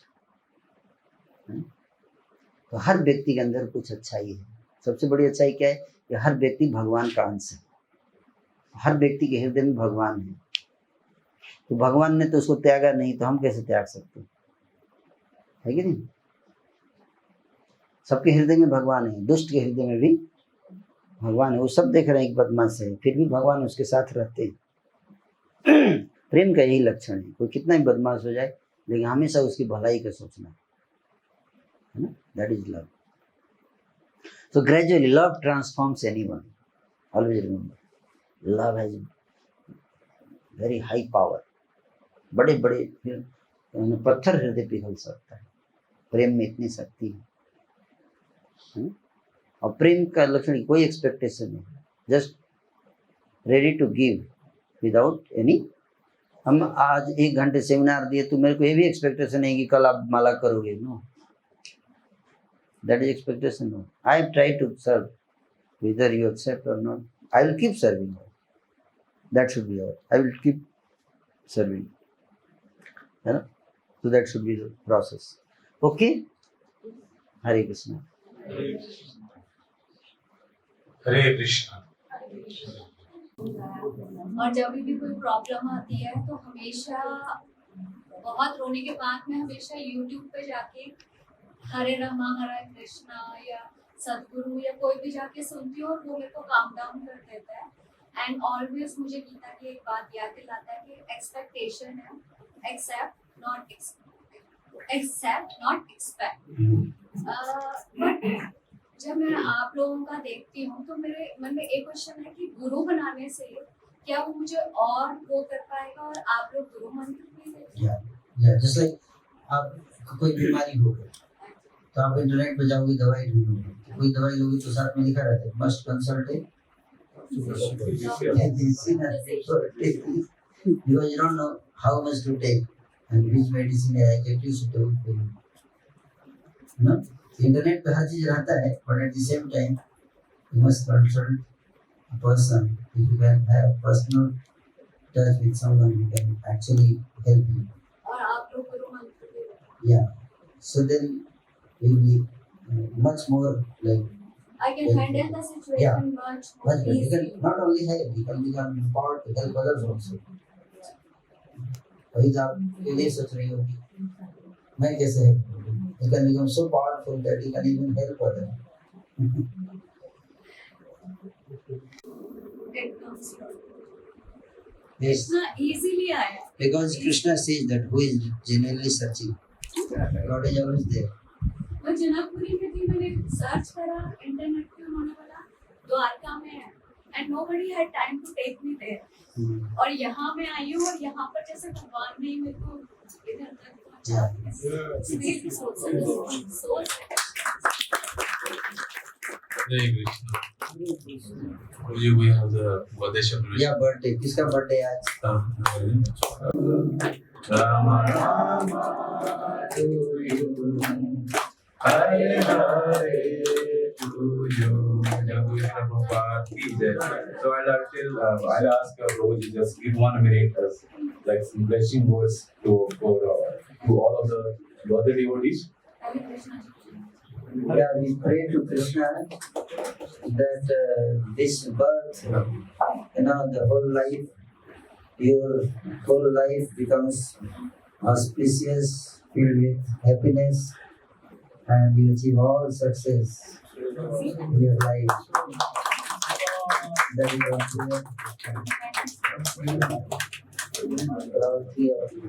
तो हर व्यक्ति के अंदर कुछ अच्छाई है। सबसे बड़ी अच्छाई क्या है कि हर व्यक्ति भगवान का अंश है, हर व्यक्ति के हृदय में भगवान है। तो भगवान ने तो उसको त्यागा नहीं, तो हम कैसे त्याग सकते है कि नहीं। सबके हृदय में भगवान है, दुष्ट के हृदय में भी भगवान है। वो सब देख रहे हैं कि बदमाश है, फिर भी भगवान उसके साथ रहते हैं। प्रेम का यही लक्षण है, कोई कितना ही बदमाश हो जाए लेकिन हमेशा उसकी भलाई का सोचना, है ना, that is love. So gradually love transforms anyone. Always remember, love has very high power. बड़े बड़े पत्थर हृदय पिघल सकता है, प्रेम में इतनी शक्ति है। और प्रेम का लक्षण कोई एक्सपेक्टेशन नहीं, just ready to give without any. हम आज 1 घंटे सेमिनार दिए तो मेरे को ये भी एक्सपेक्टेशन है कि कल आप माला करोगे, no, that is expectation. No, I try to serve, whether you accept or not. I will keep serving. That should be all. I will keep serving. है ना, so that should be the process. Okay. Hare Krishna. हरे कृष्णा। और जब भी कोई problem आती है तो हमेशा बहुत रोने के बाद में हमेशा YouTube पे जाके हरे रामा हरे कृष्णा या सदगुरु या कोई भी जाके सुनती हूँ, और वो मेरे को काम डाउन कर देता है। एंड ऑलवेज मुझे गीता की एक बात याद दिलाता है कि एक्सपेक्टेशन है, एक्सेप्ट नॉट एक्सपेक्ट। बट जब मैं आप लोगों का देखती हूँ तो मेरे मन में एक क्वेश्चन है कि गुरु बनाने से क्या वो मुझे और वो कर पाएगा, और आप लोग गुरु मंत्र भी देते। जस्ट लाइक आप कोई बीमारी हो गई तो आप इंटरनेट पे जाओगे, दवाई ढूंढोगे, कोई दवाई लोगे तो साथ में लिखा रहता है must consult because you don't know how much to take, and which medicine is exactly suitable for you. No? Internet पे हर चीज रहता है, but at the same time you must consult a person. If you can have personal touch with someone who can actually help you. और आप लोग गुरु मंत्र भी Yeah. So then you'll be much more like I can handle the situation much more much better. You can easily. not only help, you can become empowered to help others also. वही तो आपके लिए सोच रही होगी, मैं कैसे help करूं? You can become so powerful that you can even help others. It comes from Yes, इतना easily आया. because Krishna says that who is genuinely searching, God is always there. मैं जनकपुरी में थी, मैंने सर्च करा इंटरनेट पे, उन्होंने बोला द्वारका में है, and nobody had time to take me there. और यहाँ मैं आई हूँ और यहाँ पर जैसे भगवान ने मेरे को इधर तक पहुँचा दिया. It's really so satisfying, so satisfying. Hare Krishna. We have the birthday celebration. Yeah, birthday. किसका birthday है आज? Rama Rama to you, Hare Hare to you. Jaggushri Prabhupada ki jai. So I'll ask Prabhuji just give 1 minute as like some blessing words to all of the birthday devotees. Hare Krishna. Yeah, we pray to Krishna that this birth, the whole life, your whole life becomes auspicious, filled with happiness, and you achieve all success in your life. That is our prayer. For all three of you.